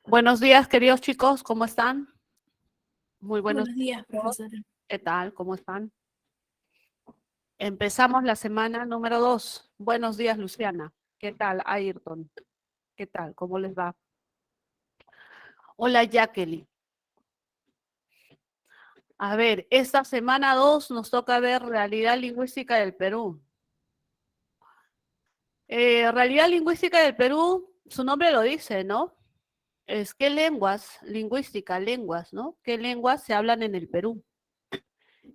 Buenos días, queridos chicos, ¿cómo están? Muy buenos Buenos días, días. profesora. ¿Qué tal? ¿Cómo están? Empezamos la semana número 2. Buenos días, Luciana. ¿Qué tal, Ayrton? ¿Qué tal? ¿Cómo les va? Hola, Jacqueline. A ver, esta semana 2 nos toca ver realidad lingüística del Perú. Realidad lingüística del Perú, su nombre lo dice, ¿no? Es qué lenguas, lingüística, lenguas, ¿no? ¿Qué lenguas se hablan en el Perú?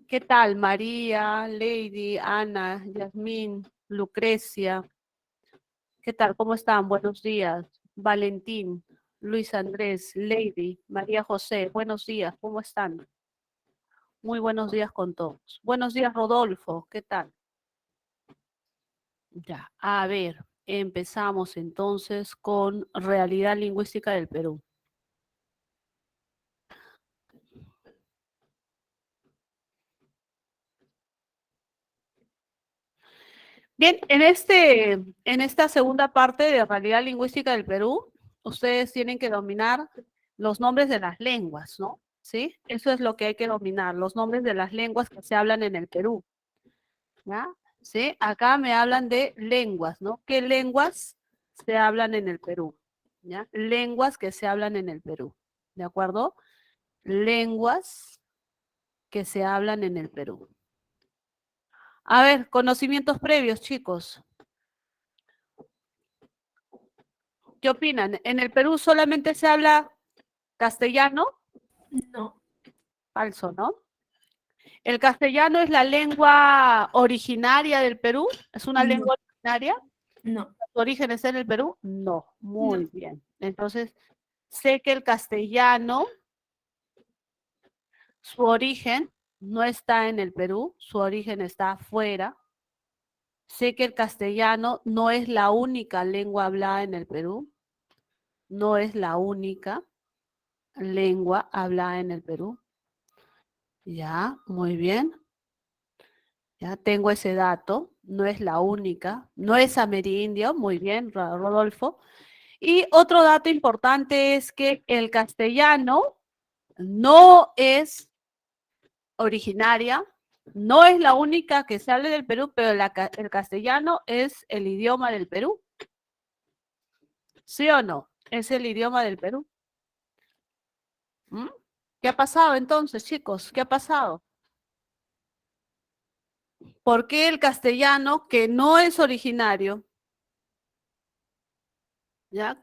¿Qué tal, María, Lady, Ana, Yasmín, Lucrecia? ¿Qué tal? ¿Cómo están? Buenos días. Valentín, Luis Andrés, Lady, María José, buenos días. ¿Cómo están? Muy buenos días con todos. Buenos días, Rodolfo. ¿Qué tal? Ya, a ver, empezamos entonces con realidad lingüística del Perú. Bien, en esta segunda parte de realidad lingüística del Perú, ustedes tienen que dominar los nombres de las lenguas, ¿no? ¿Sí? Eso es lo que hay que dominar, los nombres de las lenguas que se hablan en el Perú, ¿ya? ¿Sí? Acá me hablan de lenguas, ¿no? ¿Qué lenguas se hablan en el Perú? ¿Ya? Lenguas que se hablan en el Perú, ¿de acuerdo? Lenguas que se hablan en el Perú. A ver, conocimientos previos, chicos. ¿Qué opinan? ¿En el Perú solamente se habla castellano? No, Falso, ¿no? ¿El castellano es la lengua originaria del Perú? ¿Es una no, lengua originaria? no, ¿Su origen está en el Perú? No. no. Muy bien. Entonces, sé que el castellano, su origen no está en el Perú, su origen está afuera. Sé que el castellano no es la única lengua hablada en el Perú, no es la única lengua hablada en el Perú. Ya, muy bien. Ya tengo ese dato, no es la única, no es amerindio, muy bien, Rodolfo. Y otro dato importante es que el castellano no es originaria, no es la única que se habla del Perú, pero el castellano es el idioma del Perú. ¿Sí o no? Es el idioma del Perú. ¿Mm? ¿Qué ha pasado entonces, chicos? ¿Qué ha pasado? ¿Por qué el castellano, que no es originario, ya?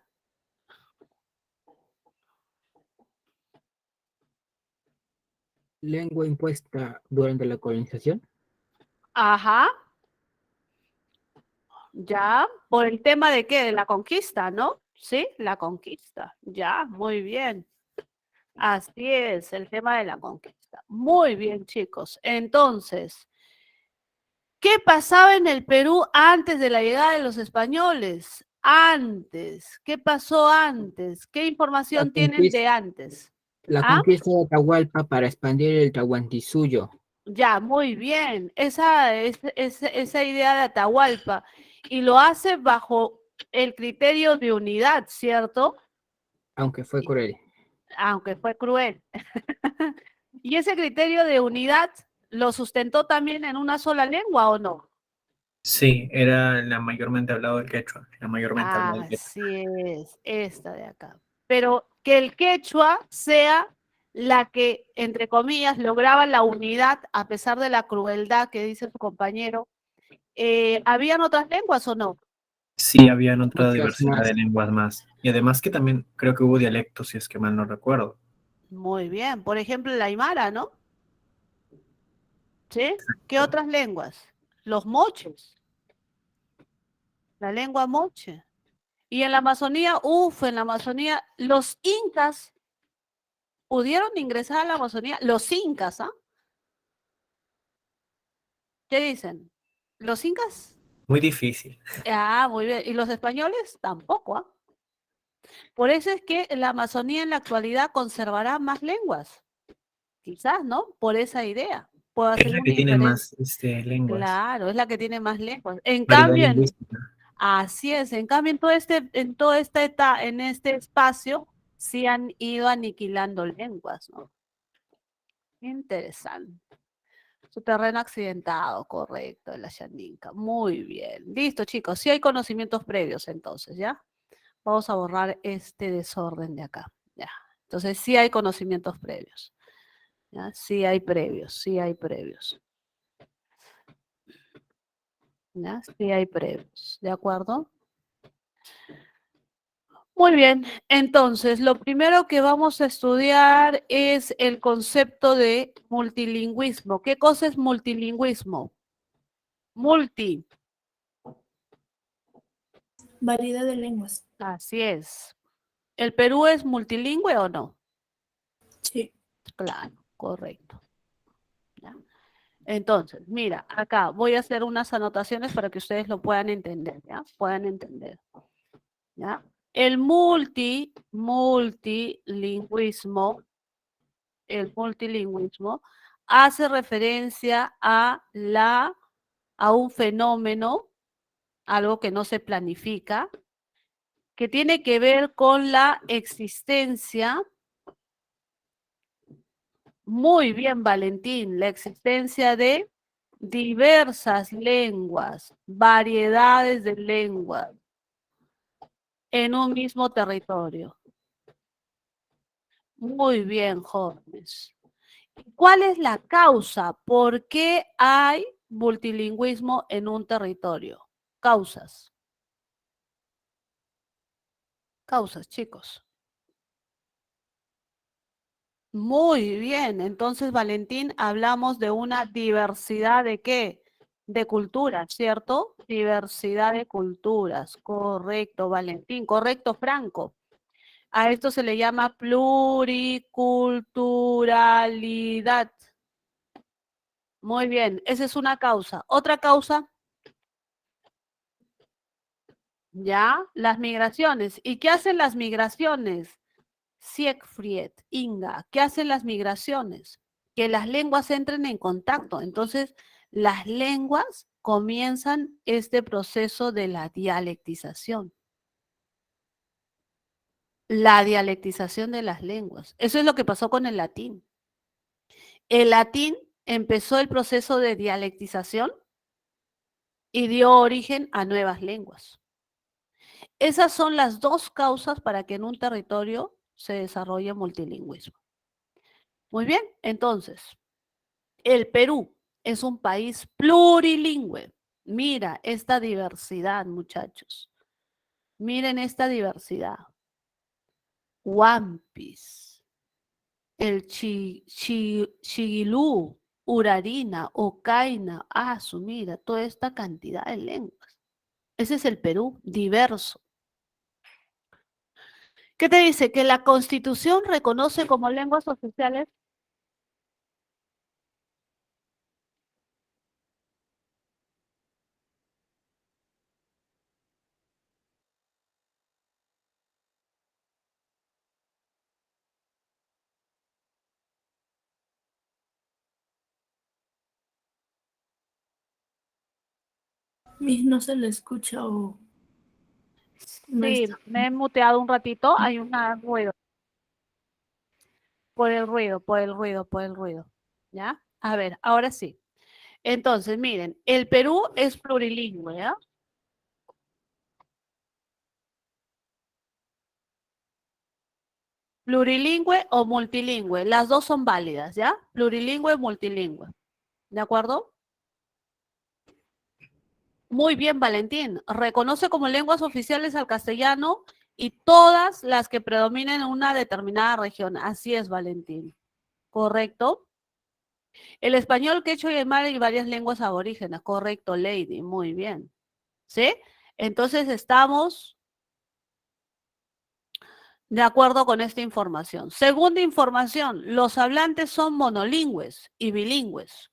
Lengua impuesta durante la colonización. Ajá, ya, por el tema de qué, de la conquista, ¿no? Sí, la conquista, ya, muy bien. Así es, el tema de la conquista. Muy bien, chicos. Entonces, ¿qué pasaba en el Perú antes de la llegada de los españoles? Antes, ¿qué pasó antes? ¿Qué La información tienen conquista, de antes? la ¿Ah? conquista de Atahualpa para expandir el Tahuantinsuyo, Ya, muy bien. Esa idea de Atahualpa. Y lo hace bajo el criterio de unidad, ¿cierto? aunque fue cruel. Aunque fue cruel. ¿Y ese criterio de unidad lo sustentó también en una sola lengua o no? Sí, era la mayormente hablado del quechua, la mayormente hablado del quechua. Así es, esta de acá. Pero que el quechua sea la que, entre comillas, lograba la unidad a pesar de la crueldad que dice su compañero. ¿Habían otras lenguas o no? Sí, habían otra Muchas diversidad más. de lenguas más. Y además que también creo que hubo dialectos, si es que mal no recuerdo. Muy bien. Por ejemplo, el aymara, ¿no? ¿Sí? ¿Qué otras lenguas? Los moches, la lengua moche. Y en la Amazonía, en la Amazonía, los incas pudieron ingresar a la Amazonía, los incas, ¿ah? ¿Qué dicen? ¿Los incas? Muy difícil. Ah, muy bien. ¿Y los españoles? Tampoco, ¿ah? Por eso es que la Amazonía en la actualidad conservará más lenguas. Quizás, ¿no? Por esa idea. Puedo Es hacer la una que tiene inferencia. más lenguas, Claro, es la que tiene más lenguas. En variedad cambio, lingüística. así es. En cambio, en todo este espacio sí han ido aniquilando lenguas, ¿no? Interesante. Su terreno accidentado, correcto, de la Xaninca. Muy bien. Listo, chicos. Sí hay conocimientos previos, entonces, ¿ya? Vamos a borrar este desorden de acá. Ya. Entonces, sí hay conocimientos previos. ¿Ya? Sí hay previos, sí hay previos. ¿Ya? Sí hay previos. ¿De acuerdo? Muy bien. Entonces, lo primero que vamos a estudiar es el concepto de multilingüismo. ¿Qué cosa es multilingüismo? Multi. Variedad de lenguas. Así es. ¿El Perú es multilingüe o no? Sí. Claro, correcto. ¿Ya? Entonces, mira, acá voy a hacer unas anotaciones para que ustedes lo puedan entender, ¿ya? Puedan entender, ¿ya? El multilingüismo hace referencia a un fenómeno, algo que no se planifica, que tiene que ver con la existencia. Muy bien, Valentín, la existencia de diversas lenguas, variedades de lenguas en un mismo territorio. Muy bien, jóvenes. ¿Cuál es la causa? ¿Por qué hay multilingüismo en un territorio? Causas. Causas, chicos. Muy bien. Entonces, Valentín, hablamos de una diversidad de qué? De culturas, ¿cierto? Diversidad de culturas. Correcto, Valentín. Correcto, Franco. A esto se le llama pluriculturalidad. Muy bien. Esa es una causa. Otra causa, ya, las migraciones. ¿Y qué hacen las migraciones? Siegfried, Inga, ¿qué hacen las migraciones? Que las lenguas entren en contacto. Entonces, las lenguas comienzan este proceso de la dialectización. La dialectización de las lenguas. Eso es lo que pasó con el latín. El latín empezó el proceso de dialectización y dio origen a nuevas lenguas. Esas son las dos causas para que en un territorio se desarrolle multilingüismo. Muy bien, entonces, el Perú es un país plurilingüe. Mira esta diversidad, muchachos. Miren esta diversidad. Huampis, el Chiguilú, Urarina, Ocaina, mira, toda esta cantidad de lenguas. Ese es el Perú, diverso. ¿Qué te dice? Que la Constitución reconoce como lenguas oficiales. Miss, no se le escucha o no Sí, está. me he muteado un ratito, hay un ruido. Por el ruido. ¿Ya? A ver, ahora sí. Entonces, miren, el Perú es plurilingüe, ¿ya? Plurilingüe o multilingüe, las dos son válidas, ¿ya? Plurilingüe, multilingüe. ¿De acuerdo? Muy bien, Valentín. Reconoce como lenguas oficiales al castellano y todas las que predominen en una determinada región. Así es, Valentín. ¿Correcto? El español, quechua y aymara y varias lenguas aborígenas. Correcto, Lady. Muy bien. ¿Sí? Entonces estamos de acuerdo con esta información. Segunda información, los hablantes son monolingües y bilingües.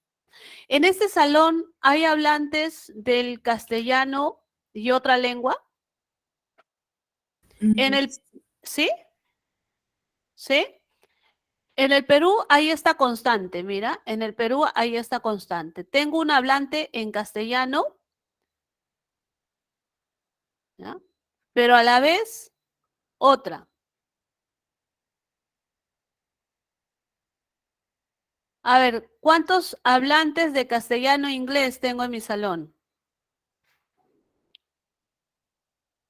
En este salón hay hablantes del castellano y otra lengua. En el, ¿sí? ¿Sí? En el Perú hay esta constante, mira, en el Perú hay esta constante. Tengo un hablante en castellano, ¿ya? Pero a la vez otra. A ver, ¿cuántos hablantes de castellano e inglés tengo en mi salón?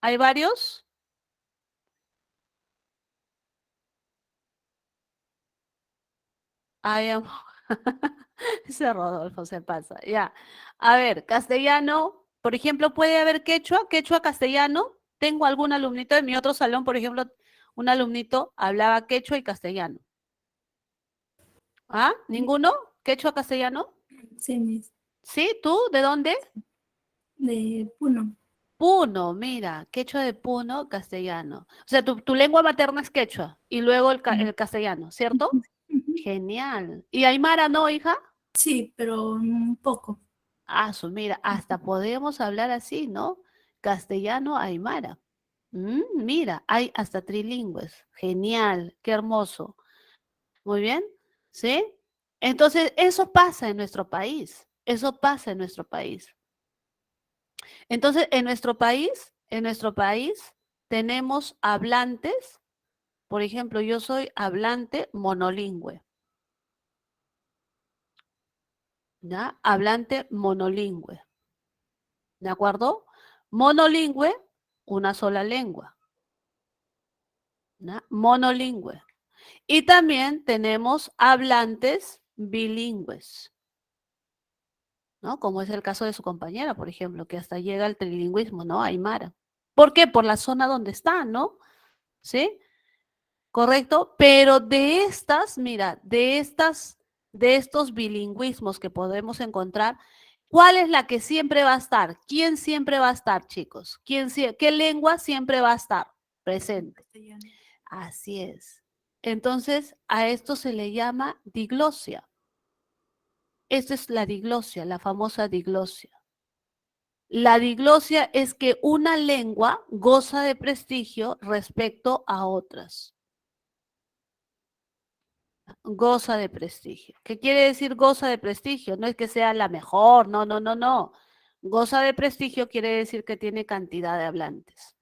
¿Hay varios? Ay, ese Rodolfo se pasa. Ya. A ver, castellano, por ejemplo, puede haber quechua, quechua castellano. Tengo algún alumnito de mi otro salón, por ejemplo, un alumnito hablaba quechua y castellano. ¿Ah? ¿Ninguno? ¿Quechua castellano? Sí, Miss. ¿Sí? ¿Tú? ¿De dónde? De Puno. Puno, mira, quechua de Puno, castellano. O sea, tu lengua materna es quechua y luego el castellano, ¿cierto? Ujú. Genial. ¿Y Aymara no, hija? Sí, pero un poco. Ah, mira, hasta podemos hablar así, ¿no? Castellano, Aymara. Mira, hay hasta trilingües. Genial, qué hermoso. Muy bien, ¿sí? Entonces, eso pasa en nuestro país. Eso pasa en nuestro país. Entonces, en nuestro país tenemos hablantes. Por ejemplo, yo soy hablante monolingüe. ¿Ya? Hablante monolingüe. ¿De acuerdo? Monolingüe, una sola lengua. ¿Ya? Monolingüe. Y también tenemos hablantes bilingües, ¿no? Como es el caso de su compañera, por ejemplo, que hasta llega al trilingüismo, ¿no? Aymara. ¿Por qué? Por la zona donde está, ¿no? ¿Sí? ¿Correcto? Pero de estas, mira, de estos bilingüismos que podemos encontrar, ¿cuál es la que siempre va a estar? ¿Quién siempre va a estar, chicos? ¿Qué lengua siempre va a estar presente? Castellano. Así es. Entonces, a esto se le llama diglosia. Esta es la diglosia, la famosa diglosia. La diglosia es que una lengua goza de prestigio respecto a otras. Goza de prestigio. ¿Qué quiere decir goza de prestigio? No es que sea la mejor, no, no, no, no. Goza de prestigio quiere decir que tiene cantidad de hablantes,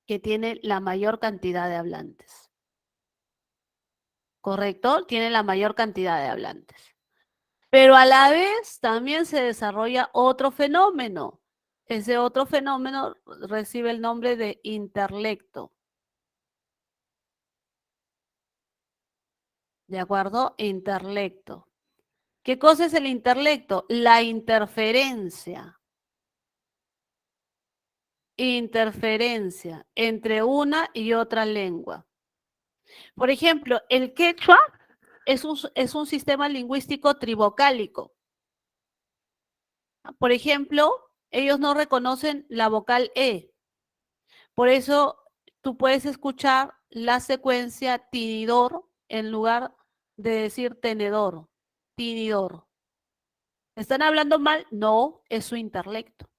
que tiene la mayor cantidad de hablantes. ¿Correcto? Tiene la mayor cantidad de hablantes. Pero a la vez también se desarrolla otro fenómeno. Ese otro fenómeno recibe el nombre de interlecto. ¿De acuerdo? Interlecto. ¿Qué cosa es el interlecto? La interferencia. Interferencia entre una y otra lengua. Por ejemplo, el quechua es un sistema lingüístico trivocálico. Por ejemplo, ellos no reconocen la vocal E. Por eso tú puedes escuchar la secuencia tinidor en lugar de decir tenedor. Tinidor. ¿Están hablando mal? No, es su interlecto.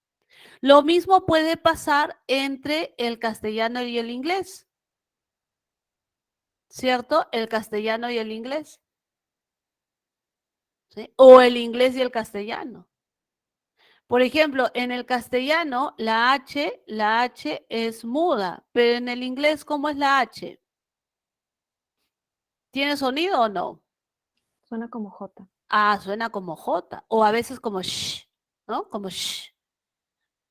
Lo mismo puede pasar entre el castellano y el inglés. ¿Cierto? El castellano y el inglés. ¿Sí? O el inglés y el castellano. Por ejemplo, en el castellano la H es muda, pero en el inglés, ¿cómo es la H? ¿Tiene sonido o no? Suena como J. Ah, suena como J, o a veces como sh, ¿no? Como sh.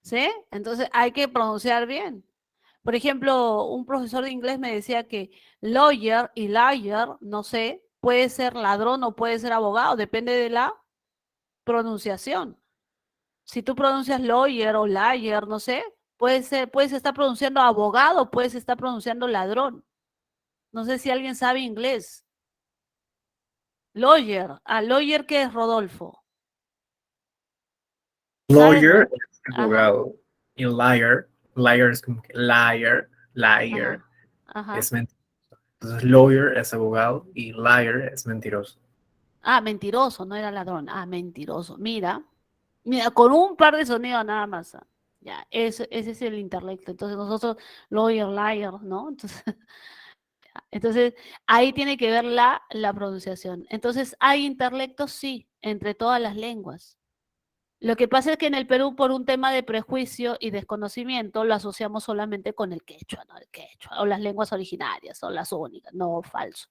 ¿Sí? Entonces hay que pronunciar bien. Por ejemplo, un profesor de inglés me decía que lawyer y liar, no sé, puede ser ladrón o puede ser abogado, depende de la pronunciación. Si tú pronuncias lawyer o liar, no sé, puedes estar pronunciando abogado, puedes estar pronunciando ladrón. No sé si alguien sabe inglés. Lawyer. Ah, lawyer, ¿qué es, Rodolfo? ¿Sabes? Lawyer es Ajá, abogado. Y liar es como que liar ajá, ajá. es mentiroso. Entonces, lawyer es abogado y liar es mentiroso. Ah, mentiroso, no era ladrón. Ah, mentiroso. Mira, mira, con un par de sonidos nada más. Ya, ese es el intelecto. Entonces nosotros, lawyer, liar, ¿no? Entonces, ahí tiene que ver la pronunciación. Entonces, ¿hay intelectos? Sí, entre todas las lenguas. Lo que pasa es que en el Perú, por un tema de prejuicio y desconocimiento, lo asociamos solamente con el quechua, ¿no? El quechua, o las lenguas originarias, son las únicas. No, falso.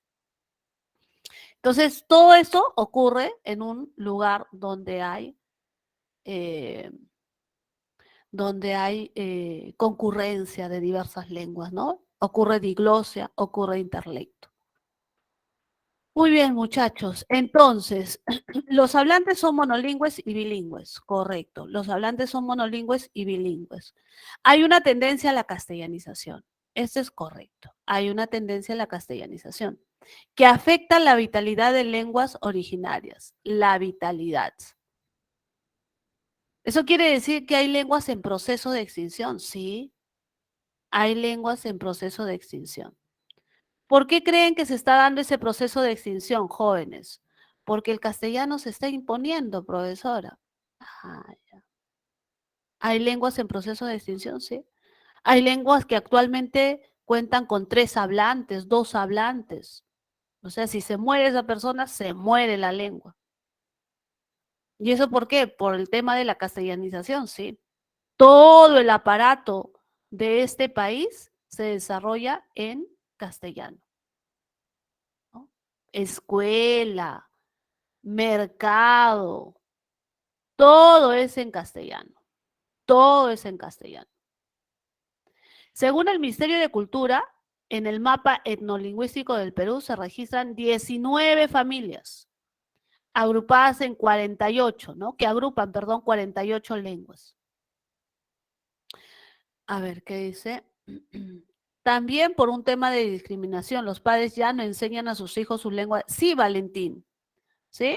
Entonces, todo eso ocurre en un lugar donde hay, eh, concurrencia de diversas lenguas, ¿no? Ocurre diglosia, ocurre interlecto. Muy bien, muchachos. Entonces, los hablantes son monolingües y bilingües, correcto. Los hablantes son monolingües y bilingües. Hay una tendencia a la castellanización. Eso es correcto. Hay una tendencia a la castellanización que afecta la vitalidad de lenguas originarias. La vitalidad. ¿Eso quiere decir que hay lenguas en proceso de extinción? Sí, hay lenguas en proceso de extinción. ¿Por qué creen que se está dando ese proceso de extinción, jóvenes? Porque el castellano se está imponiendo, profesora. Ah, ya. ¿Hay lenguas en proceso de extinción? Sí. Hay lenguas que actualmente cuentan con 3 hablantes, 2 hablantes. O sea, si se muere esa persona, se muere la lengua. ¿Y eso por qué? Por el tema de la castellanización, sí. Todo el aparato de este país se desarrolla en castellano, ¿no? Escuela, mercado, todo es en castellano, todo es en castellano. Según el Ministerio de Cultura, en el mapa etnolingüístico del Perú se registran 19 familias, agrupadas en 48, ¿no? Que agrupan, perdón, 48 lenguas. A ver, ¿qué dice? También por un tema de discriminación, los padres ya no enseñan a sus hijos su lengua. Sí, Valentín, ¿sí?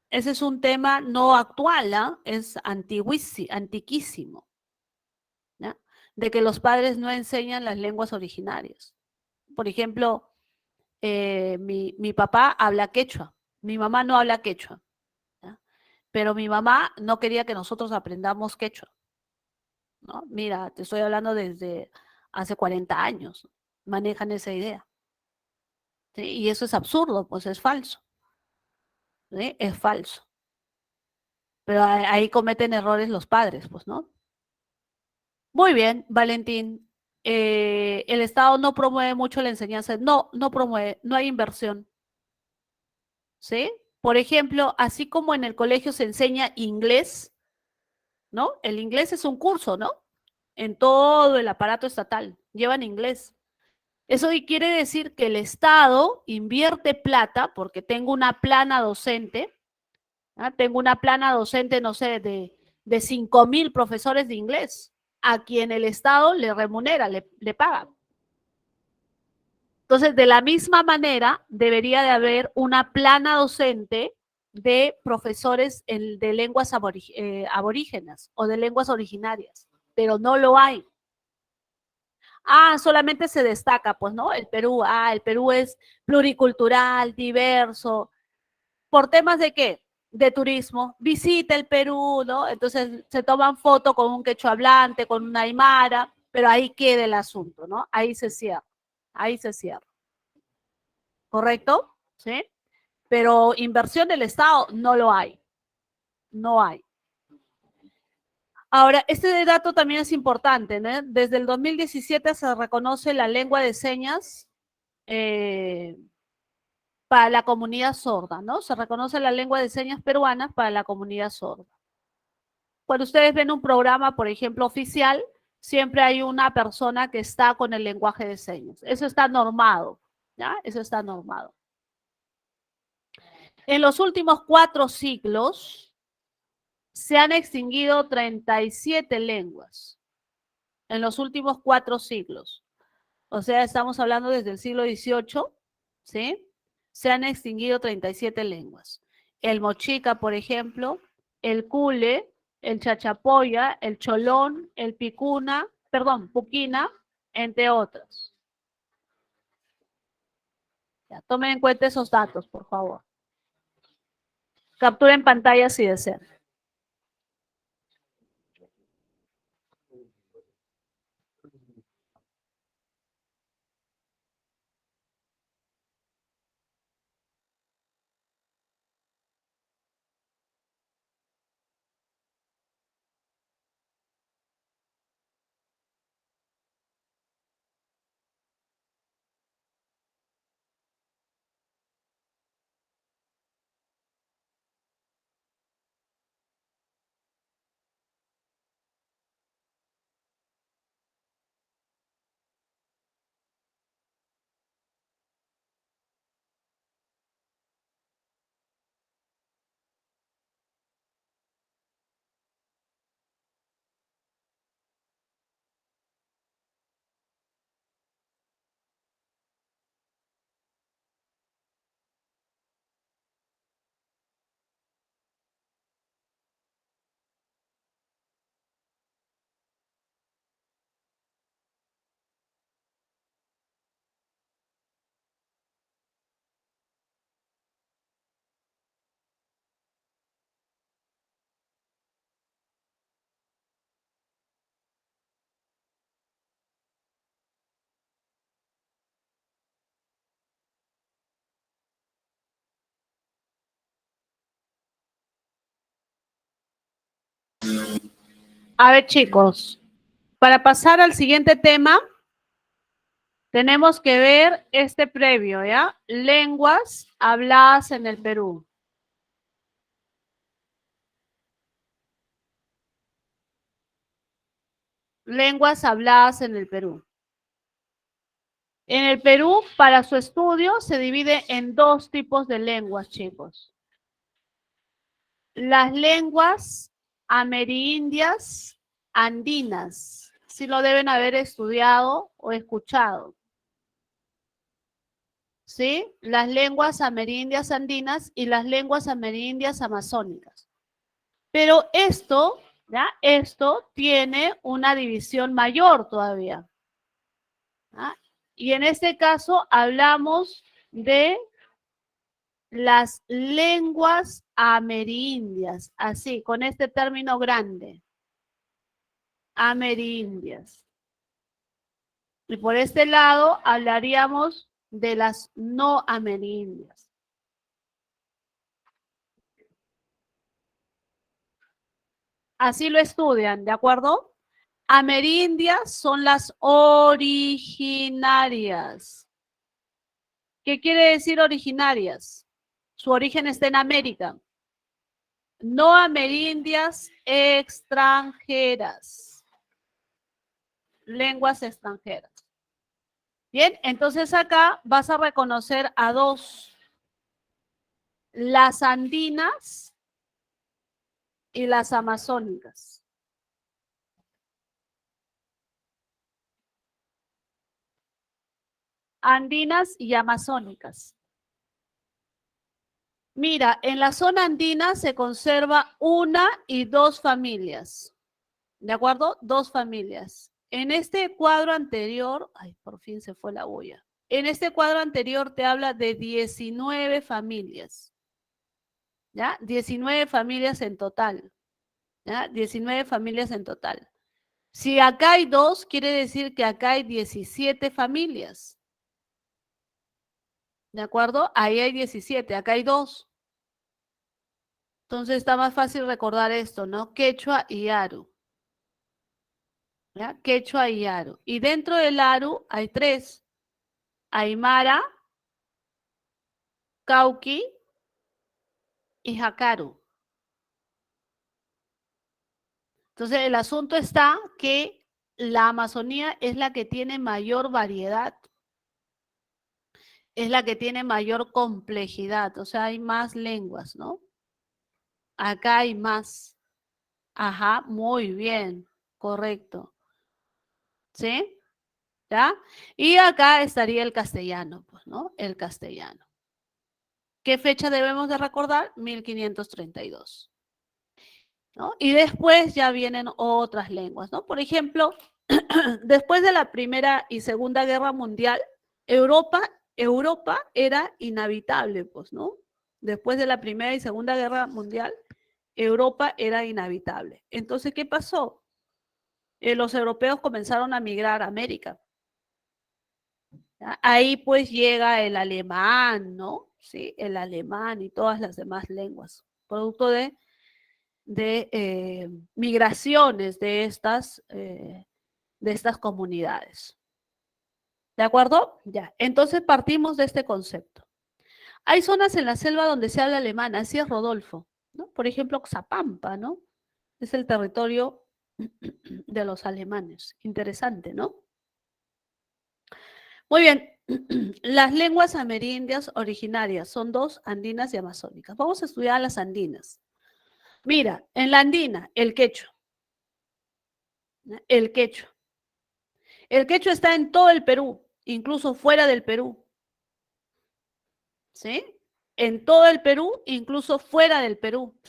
Ese es un tema no actual, ¿ah? Es antiquísimo, ¿ya? De que los padres no enseñan las lenguas originarias. Por ejemplo, mi papá habla quechua, mi mamá no habla quechua, ¿ya? Pero mi mamá no quería que nosotros aprendamos quechua, ¿no? Mira, te estoy hablando desde hace 40 años, manejan esa idea, ¿sí? Y eso es absurdo, pues es falso, ¿sí? Es falso. Pero ahí cometen errores los padres, pues, ¿no? Muy bien, Valentín. El Estado no promueve mucho la enseñanza. No, no promueve, no hay inversión. ¿Sí? Por ejemplo, así como en el colegio se enseña inglés, ¿no? El inglés es un curso, ¿no? En todo el aparato estatal llevan inglés. Eso quiere decir que el Estado invierte plata, porque tengo una plana docente, ¿ah? Tengo una plana docente, no sé, de 5,000 profesores de inglés, a quien el Estado le remunera, le paga. Entonces, de la misma manera, debería de haber una plana docente de profesores de lenguas aborígenas o de lenguas originarias, pero no lo hay. Ah, solamente se destaca, pues, ¿no? El Perú es pluricultural, diverso. ¿Por temas de qué? De turismo. Visita el Perú, ¿no? Entonces se toman fotos con un quechua hablante, con una aymara, pero ahí queda el asunto, ¿no? Ahí se cierra. Ahí se cierra. ¿Correcto? ¿Sí? Pero inversión del Estado no lo hay. No hay. Ahora, este dato también es importante, ¿no? Desde el 2017 se reconoce la lengua de señas para la comunidad sorda, ¿no? Se reconoce la lengua de señas peruana para la comunidad sorda. Cuando ustedes ven un programa, por ejemplo, oficial, siempre hay una persona que está con el lenguaje de señas. Eso está normado, ¿ya? Eso está normado. En los últimos 4 siglos se han extinguido 37 lenguas. En los últimos 4 siglos. O sea, estamos hablando desde el siglo XVIII, ¿sí? Se han extinguido 37 lenguas. El mochica, por ejemplo, el cule, el chachapoya, el cholón, el puquina, entre otras. Ya, tomen en cuenta esos datos, por favor. Capturen pantalla si desean. A ver, chicos, para pasar al siguiente tema, tenemos que ver este previo, ¿ya? Lenguas habladas en el Perú. Lenguas habladas en el Perú. En el Perú, para su estudio, se divide en dos tipos de lenguas, chicos. Las lenguas amerindias andinas. Sí lo deben haber estudiado o escuchado. ¿Sí? Las lenguas amerindias andinas y las lenguas amerindias amazónicas. Pero esto, ¿ya? Esto tiene una división mayor todavía. ¿Ah? Y en este caso hablamos de las lenguas amerindias, así, con este término grande. Amerindias. Y por este lado hablaríamos de las no amerindias. Así lo estudian, ¿de acuerdo? Amerindias son las originarias. ¿Qué quiere decir originarias? Su origen está en América. No amerindias extranjeras. Lenguas extranjeras. Bien, entonces acá vas a reconocer a dos. Las andinas y las amazónicas. Andinas y amazónicas. Mira, en la zona andina se conserva una y dos familias. ¿De acuerdo? Dos familias. En este cuadro anterior, ay, por fin se fue la bulla. En este cuadro anterior te habla de 19 familias. ¿Ya? 19 familias en total. ¿Ya? 19 familias en total. Si acá hay dos, quiere decir que acá hay 17 familias. ¿De acuerdo? Ahí hay 17, acá hay dos. Entonces está más fácil recordar esto, ¿no? Quechua y Aru. ¿Ya? Quechua y Aru. Y dentro del Aru hay tres. Aymara, Cauqui y Jacaru. Entonces el asunto está que la Amazonía es la que tiene mayor variedad. Es la que tiene mayor complejidad. O sea, hay más lenguas, ¿no? Acá hay más. Ajá, muy bien, correcto. ¿Sí? ¿Ya? Y acá estaría el castellano, pues, ¿no? El castellano. ¿Qué fecha debemos de recordar? 1532. ¿No? Y después ya vienen otras lenguas, ¿no? Por ejemplo, después de la Primera y Segunda Guerra Mundial, Europa era inhabitable, pues, ¿no? Después de la Primera y Segunda Guerra Mundial, Europa era inhabitable. Entonces, ¿qué pasó? Los europeos comenzaron a migrar a América. ¿Ya? Ahí pues llega el alemán, ¿no? Sí, el alemán y todas las demás lenguas, producto de migraciones de estas comunidades. ¿De acuerdo? Ya, entonces partimos de este concepto. Hay zonas en la selva donde se habla alemán, así es Rodolfo, ¿no? Por ejemplo, Xapampa, ¿no? Es el territorio de los alemanes. Interesante, ¿no? Muy bien. Las lenguas amerindias originarias son dos, andinas y amazónicas. Vamos a estudiar las andinas. Mira, en la andina, el quechua. El quechua. El quechua está en todo el Perú, incluso fuera del Perú. ¿Sí? En todo el Perú, incluso fuera del Perú.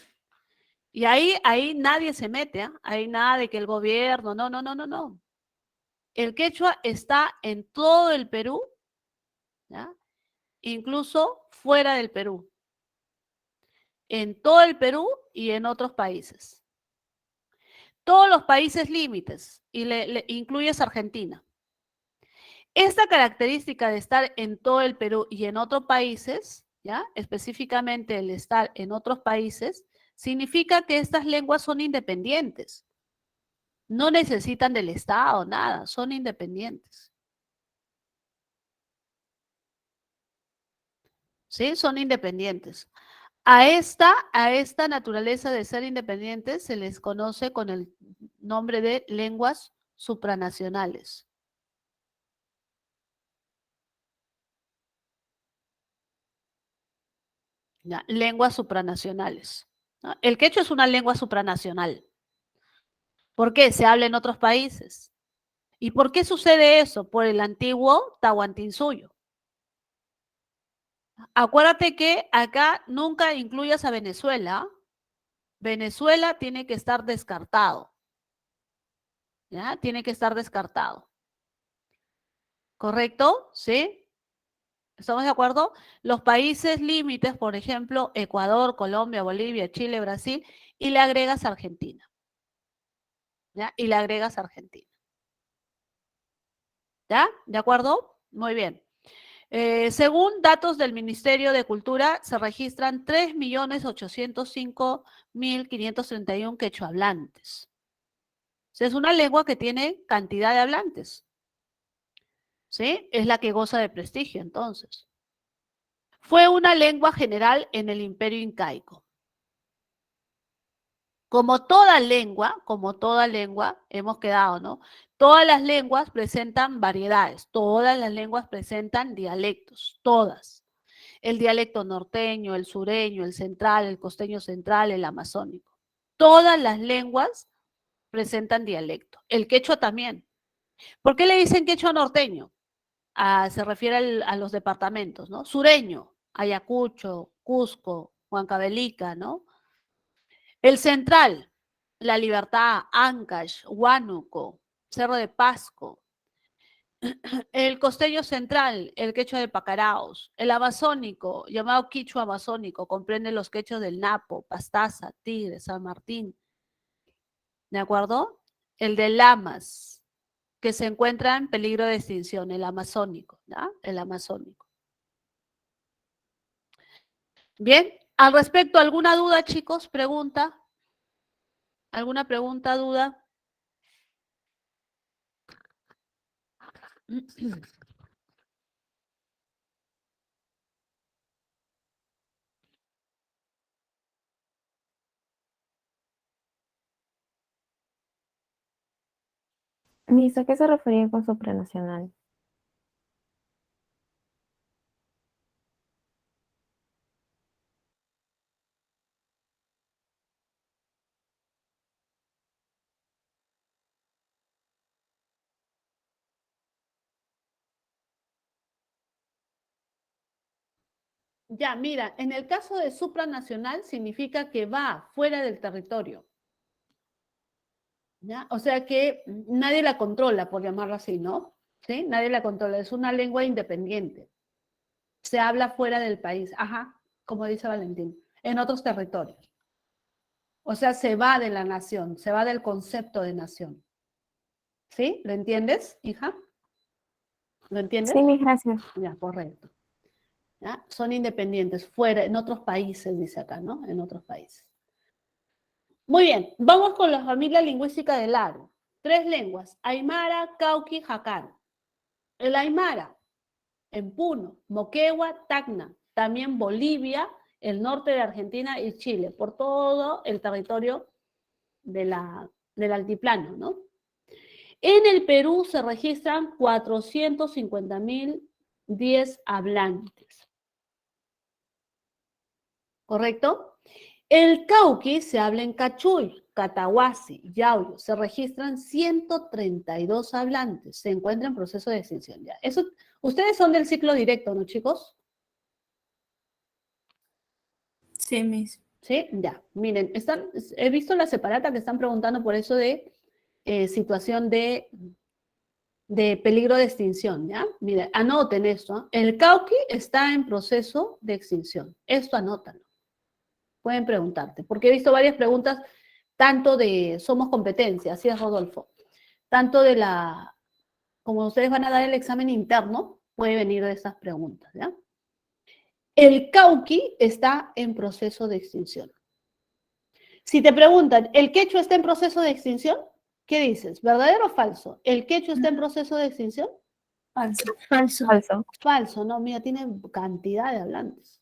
Y ahí nadie se mete, ¿eh? Ahí nada de que el gobierno, no, no, no, no, no. El quechua está en todo el Perú, ¿ya? Incluso fuera del Perú. En todo el Perú y en otros países. Todos los países límites, y le incluyes Argentina. Esta característica de estar en todo el Perú y en otros países, ¿ya? Específicamente el estar en otros países, significa que estas lenguas son independientes. No necesitan del Estado, nada, son independientes. ¿Sí? Son independientes. A esta naturaleza de ser independientes se les conoce con el nombre de lenguas supranacionales. ¿Ya? Lenguas supranacionales. ¿No? El quechua es una lengua supranacional. ¿Por qué? Se habla en otros países. ¿Y por qué sucede eso? Por el antiguo Tahuantinsuyo. Acuérdate que acá nunca incluyas a Venezuela. Venezuela tiene que estar descartado. ¿Ya? Tiene que estar descartado. ¿Correcto? ¿Sí? ¿Estamos de acuerdo? Los países límites, por ejemplo, Ecuador, Colombia, Bolivia, Chile, Brasil, y le agregas Argentina. ¿Ya? Y le agregas Argentina. ¿Ya? ¿De acuerdo? Muy bien. Según datos del Ministerio de Cultura, se registran 3.805.531 quechohablantes. O sea, es una lengua que tiene cantidad de hablantes. ¿Sí? Es la que goza de prestigio, entonces. Fue una lengua general en el Imperio Incaico. Como toda lengua, hemos quedado, ¿no? Todas las lenguas presentan variedades, todas las lenguas presentan dialectos, todas. El dialecto norteño, el sureño, el central, el costeño central, el amazónico. Todas las lenguas presentan dialecto. El quechua también. ¿Por qué le dicen quechua norteño? Se refiere a los departamentos, ¿no? Sureño, Ayacucho, Cusco, Huancavelica, ¿no? El central, La Libertad, Ancash, Huánuco, Cerro de Pasco. El costeño central, el quechua de Pacaraos. El amazónico, llamado quichua amazónico, comprende los quechos del Napo, Pastaza, Tigre, San Martín. ¿De acuerdo? El de Lamas, que se encuentra en peligro de extinción, el amazónico, ¿ya? El amazónico. Bien, al respecto, ¿alguna duda, chicos? ¿Pregunta? ¿Alguna pregunta, duda? Miss, ¿a qué se refería con supranacional? Ya, mira, en el caso de supranacional significa que va fuera del territorio. ¿Ya? O sea que nadie la controla, por llamarlo así, ¿no? ¿Sí? Nadie la controla, es una lengua independiente. Se habla fuera del país, ajá, como dice Valentín, en otros territorios. O sea, se va de la nación, se va del concepto de nación. ¿Sí? ¿Lo entiendes, hija? ¿Lo entiendes? Sí, Miss, gracias. Ya, correcto. ¿Ya? Son independientes, fuera, en otros países, dice acá, ¿no? En otros países. Muy bien, vamos con la familia lingüística del Aro. 3 lenguas, Aymara, Cauqui, Jacán. El Aymara, en Puno, Moquegua, Tacna, también Bolivia, el norte de Argentina y Chile, por todo el territorio del altiplano, ¿no? En el Perú se registran 450.010 hablantes. ¿Correcto? El Cauqui se habla en Cachuy, Catahuasi, Yauyos. Se registran 132 hablantes. Se encuentra en proceso de extinción ya. Eso, ustedes son del ciclo directo, ¿no, chicos? Sí, Miss. Sí, ya. Miren, he visto la separata que están preguntando por eso de situación de peligro de extinción, ¿ya? Miren, anoten esto. El Cauqui está en proceso de extinción. Esto anótalo. Pueden preguntarte, porque he visto varias preguntas, tanto de Somos Competencia, así es Rodolfo, tanto de como ustedes van a dar el examen interno, puede venir de esas preguntas, ¿ya? El Cauqui está en proceso de extinción. Si te preguntan, ¿el quechua está en proceso de extinción? ¿Qué dices? ¿Verdadero o falso? ¿El quechua está en proceso de extinción? Falso. Falso. Falso. Falso, no, mira, tiene cantidad de hablantes.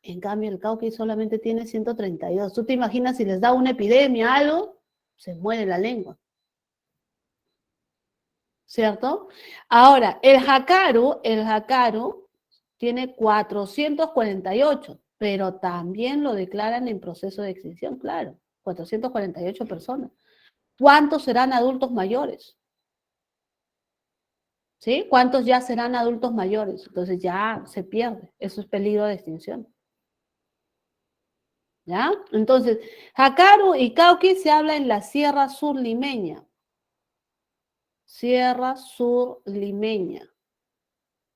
En cambio, el cauqui solamente tiene 132. ¿Tú te imaginas si les da una epidemia, algo? Se muere la lengua. ¿Cierto? Ahora, el jacaru tiene 448, pero también lo declaran en proceso de extinción, claro. 448 personas. ¿Cuántos serán adultos mayores? ¿Sí? ¿Cuántos ya serán adultos mayores? Entonces ya se pierde. Eso es peligro de extinción. ¿Ya? Entonces, jacaru y cauqui se habla en la Sierra Sur Limeña. Sierra Sur Limeña.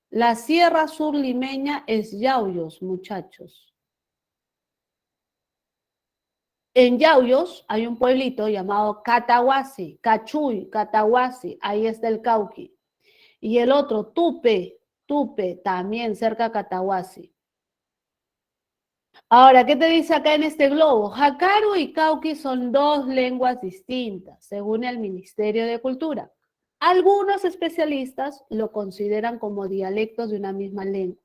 La Sierra Sur Limeña es Yauyos, muchachos. En Yauyos hay un pueblito llamado Catahuasi, Cachuy, Catahuasi, ahí está el cauqui. Y el otro, Tupe, también cerca de Catahuasi. Ahora, ¿qué te dice acá en este globo? Jacaru y cauqui son dos lenguas distintas, según el Ministerio de Cultura. Algunos especialistas lo consideran como dialectos de una misma lengua.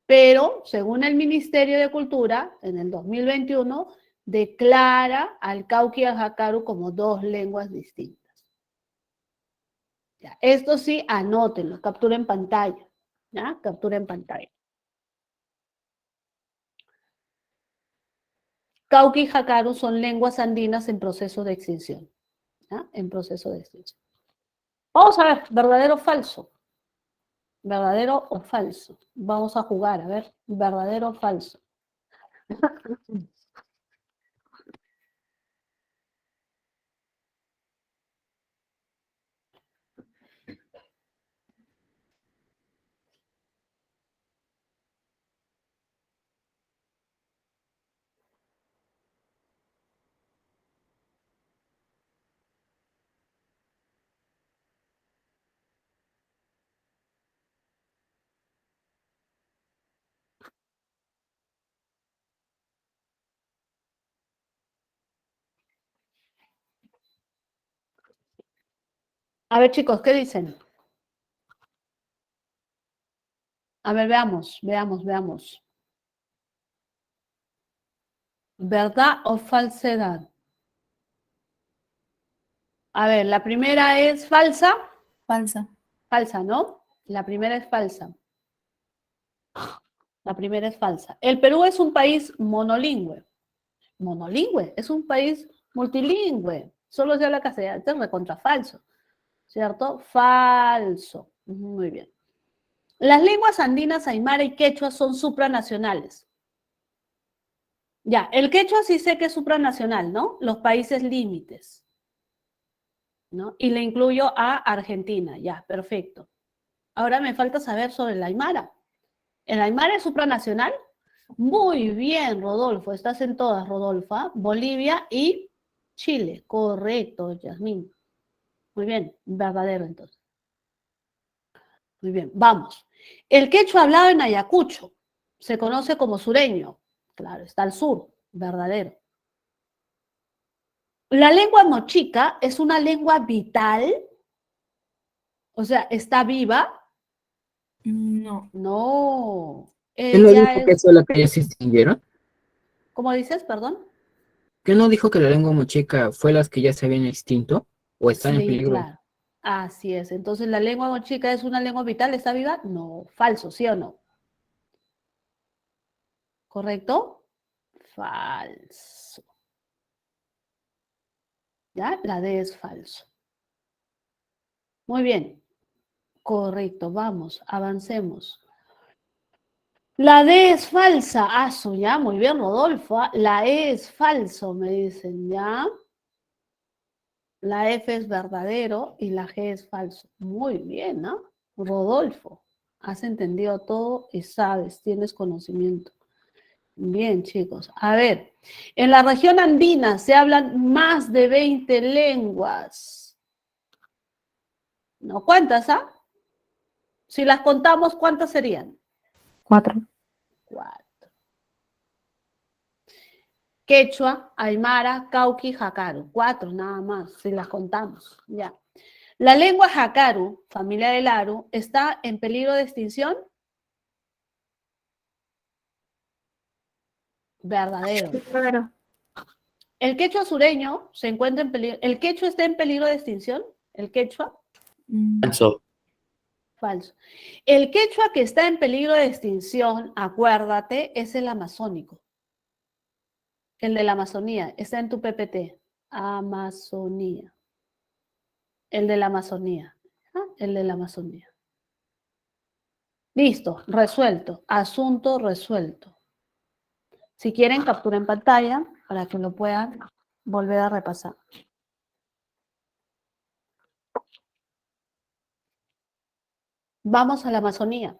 Pero, según el Ministerio de Cultura, en el 2021, declara al cauqui y al jacaru como dos lenguas distintas. Ya, esto sí, anótenlo, captura en pantalla. ¿Ya? Captura en pantalla. Cauqui y jacaru son lenguas andinas en proceso de extinción. ¿Ya? En proceso de extinción. Vamos a ver, ¿verdadero o falso? ¿Verdadero o falso? Vamos a jugar, a ver, ¿verdadero o falso? A ver, chicos, ¿qué dicen? A ver, veamos. ¿Verdad o falsedad? A ver, la primera es falsa. Falsa. Falsa, ¿no? La primera es falsa. La primera es falsa. El Perú es un país monolingüe. Monolingüe, es un país multilingüe. Solo se habla castellano, es recontra falso. ¿Cierto? Falso. Muy bien. Las lenguas andinas aymara y quechua son supranacionales. Ya, el quechua sí sé que es supranacional, ¿no? Los países límites, ¿no? Y le incluyo a Argentina, ya, perfecto. Ahora me falta saber sobre el aymara. ¿El aymara es supranacional? Muy bien, Rodolfo, estás en todas, Rodolfa. Bolivia y Chile, correcto, Yasmín. Muy bien, verdadero entonces. Muy bien, vamos. El quechua hablado en Ayacucho se conoce como sureño. Claro, está al sur, verdadero. La lengua mochica es una lengua vital, o sea, ¿está viva? No. No. ¿Qué no Ella dijo que es, fue la que ya se extinguieron? ¿cómo dices, perdón? ¿Qué no dijo que la lengua mochica fue las que ya se habían extinto o están en Sí, peligro? claro. Así es. Entonces, ¿la lengua mochica es una lengua vital? ¿Está viva? No. Falso, ¿sí o no? ¿Correcto? Falso. ¿Ya? La D es falso. Muy bien. Correcto. Vamos, avancemos. La D es falsa. Ah, ya. Muy bien, Rodolfo. La E es falso, me dicen, ¿ya? La F es verdadero y la G es falso. Muy bien, ¿no? Rodolfo, has entendido todo y sabes, tienes conocimiento. Bien, chicos. A ver, en la región andina se hablan más de 20 lenguas. ¿No? ¿Cuántas, ah? Si las contamos, ¿cuántas serían? 4. 4. Quechua, Aymara, Cauqui, Jakaru. 4 nada más, si las contamos. Ya. La lengua Jakaru, familia del Aru, ¿está en peligro de extinción? Verdadero. Claro. ¿El quechua sureño se encuentra en peligro? ¿El quechua está en peligro de extinción? ¿El quechua? Falso. Falso. El quechua que está en peligro de extinción, acuérdate, es el amazónico. El de la Amazonía, está en tu PPT. Amazonía. El de la Amazonía. ¿Ah? El de la Amazonía. Listo, resuelto. Asunto resuelto. Si quieren, capturen pantalla para que lo puedan volver a repasar. Vamos a la Amazonía.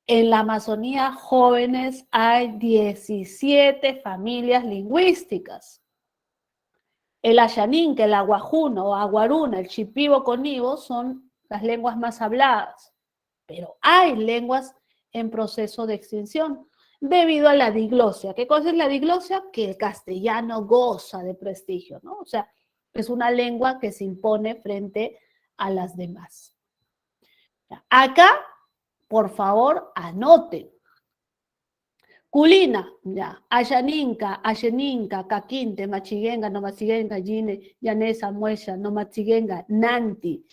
En la Amazonía, jóvenes, hay 17 familias lingüísticas. El ayaninca, el aguajuno o aguaruna, el chipibo conibo son las lenguas más habladas, pero hay lenguas en proceso de extinción debido a la diglosia. ¿Qué cosa es la diglosia? Que el castellano goza de prestigio, ¿no? O sea, es una lengua que se impone frente a las demás. Acá, por favor, anoten. Culina, ya, Ayaninka, Ayeninka, Caquinte, Machiguenga, no Machiguenga, Yine, Yanesa, Muesha, no Machiguenga, Nanti,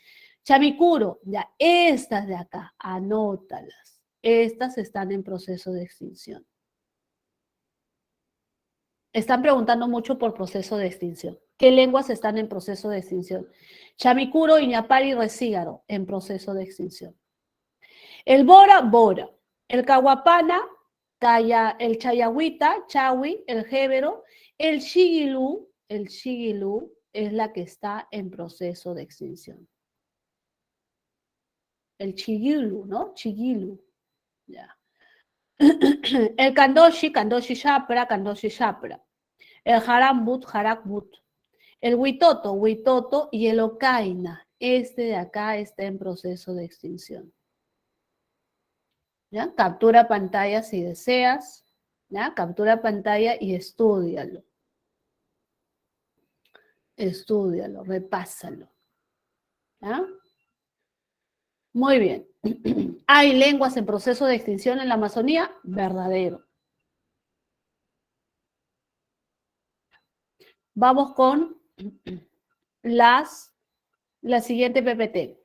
Chamicuro, ya, estas de acá, anótalas. Estas están en proceso de extinción. Están preguntando mucho por proceso de extinción. ¿Qué lenguas están en proceso de extinción? Chamicuro, Iñapari, Resígaro, en proceso de extinción. El Bora, Bora. El Cahuapana, el Chayahuita, Chawi, el Jébero, el Shigilú es la que está en proceso de extinción. El Chigilú, ¿no? Chigilú. Ya. El Kandoshi, Kandoshi Shapra, Kandoshi Shapra. El Harambut, Harakbut. El Huitoto, Huitoto y el Ocaina. Este de acá está en proceso de extinción. ¿Ya? Captura pantalla si deseas. ¿Ya? Captura pantalla y estúdialo. Estúdialo, repásalo. ¿Ya? Muy bien. ¿Hay lenguas en proceso de extinción en la Amazonía? Verdadero. Vamos con la siguiente PPT.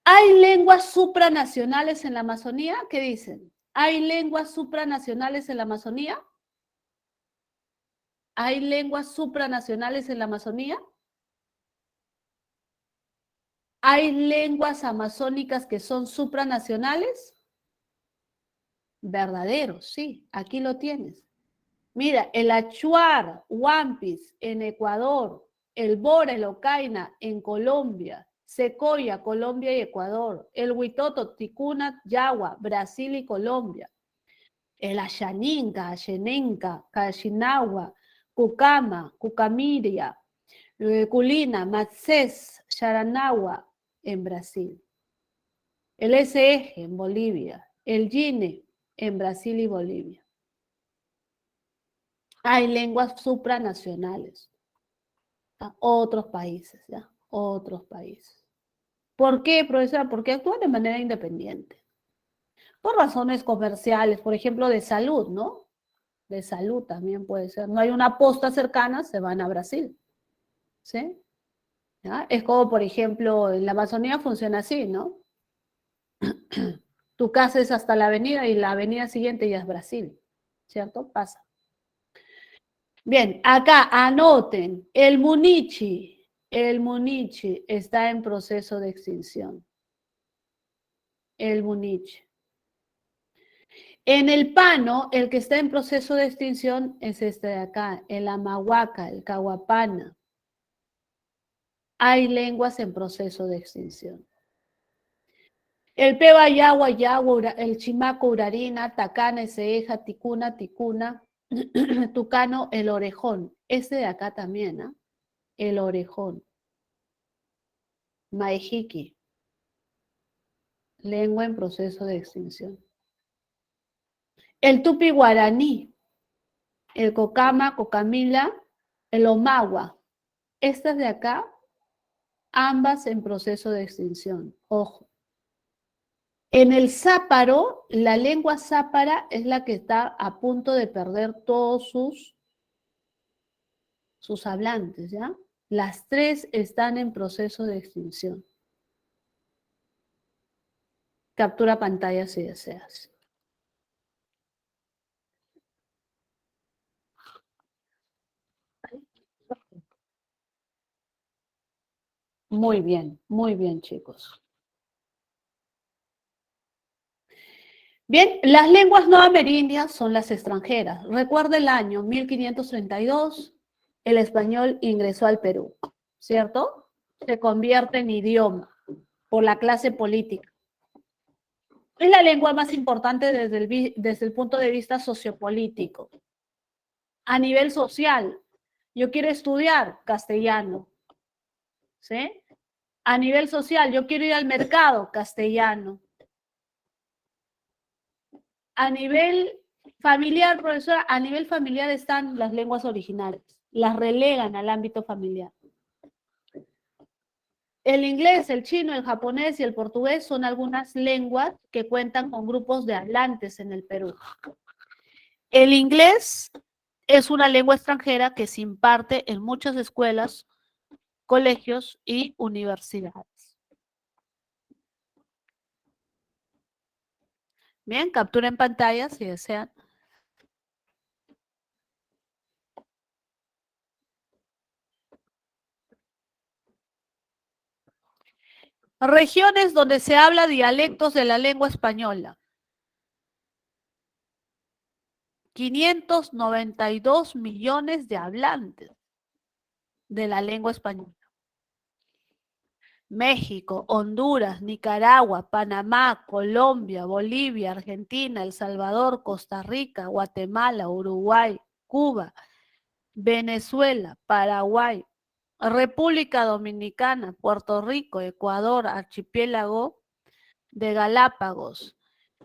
¿Hay lenguas supranacionales en la Amazonía? ¿Qué dicen? ¿Hay lenguas supranacionales en la Amazonía? ¿Hay lenguas supranacionales en la Amazonía? ¿Hay lenguas amazónicas que son supranacionales? Verdadero, sí, aquí lo tienes. Mira, el achuar, Wampis en Ecuador, el bora, el ocaina en Colombia, secoya, Colombia y Ecuador, el huitoto, ticuna, yagua, Brasil y Colombia, el ayaninca, ayenenca, cachinagua, cucama, cucamiria, culina, matzés, charanagua en Brasil, el SEG en Bolivia, el Yine en Brasil y Bolivia. Hay lenguas supranacionales. ¿Ya? Otros países, ¿ya? Otros países. ¿Por qué, profesora? Porque actúan de manera independiente. Por razones comerciales, por ejemplo, de salud, ¿no? De salud también puede ser. No hay una posta cercana, se van a Brasil. ¿Sí? ¿Ya? Es como, por ejemplo, en la Amazonía funciona así, ¿no? Tu casa es hasta la avenida y la avenida siguiente ya es Brasil. ¿Cierto? Pasa. Bien, acá anoten, el munichi está en proceso de extinción. El munichi. En el pano, el que está en proceso de extinción es este de acá, el amahuaca, el cahuapana. Hay lenguas en proceso de extinción. El peba yagua, el chimaco urarina, tacana, eseja, ticuna, tucano, el orejón. Este de acá también, ¿ah? El orejón. Maejiki. Lengua en proceso de extinción. El tupi guaraní el cocama, cocamila, el omagua. Estas de acá, ambas en proceso de extinción. Ojo. En el záparo, la lengua zápara es la que está a punto de perder todos sus hablantes, ¿ya? Las tres están en proceso de extinción. Captura pantalla si deseas. Muy bien, chicos. Bien, las lenguas no amerindias son las extranjeras. Recuerda el año 1532, el español ingresó al Perú, ¿cierto? Se convierte en idioma por la clase política. Es la lengua más importante desde el punto de vista sociopolítico. A nivel social, yo quiero estudiar castellano, ¿sí? A nivel social, yo quiero ir al mercado, castellano. A nivel familiar, profesora, a nivel familiar están las lenguas originales. Las relegan al ámbito familiar. El inglés, el chino, el japonés y el portugués son algunas lenguas que cuentan con grupos de hablantes en el Perú. El inglés es una lengua extranjera que se imparte en muchas escuelas, colegios y universidades. Bien, captura en pantalla si desean. Regiones donde se habla dialectos de la lengua española. 592 millones de hablantes de la lengua española. México, Honduras, Nicaragua, Panamá, Colombia, Bolivia, Argentina, El Salvador, Costa Rica, Guatemala, Uruguay, Cuba, Venezuela, Paraguay, República Dominicana, Puerto Rico, Ecuador, Archipiélago de Galápagos,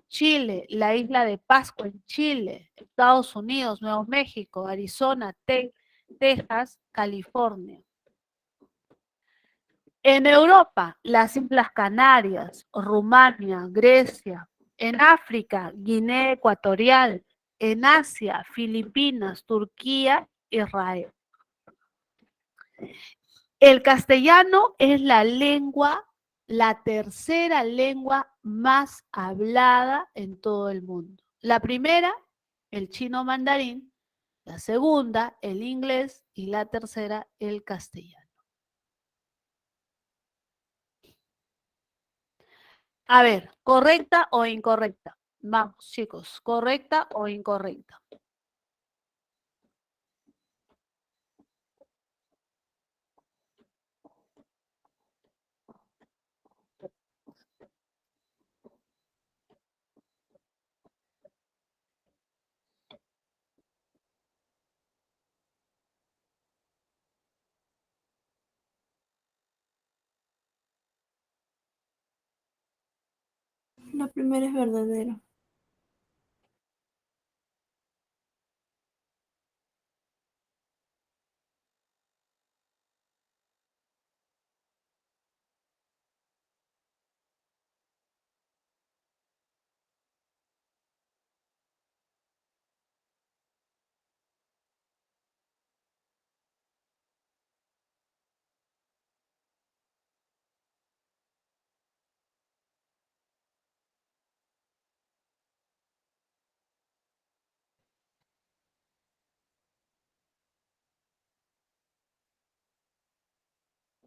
Chile, la isla de Pascua en Chile, Estados Unidos, Nuevo México, Arizona, Texas, California. En Europa, las Islas Canarias, Rumania, Grecia. En África, Guinea Ecuatorial. En Asia, Filipinas, Turquía, Israel. El castellano es la tercera lengua más hablada en todo el mundo. La primera, el chino mandarín. La segunda, el inglés. Y la tercera, el castellano. A ver, ¿correcta o incorrecta? Vamos, chicos, ¿correcta o incorrecta? La primera es verdadera.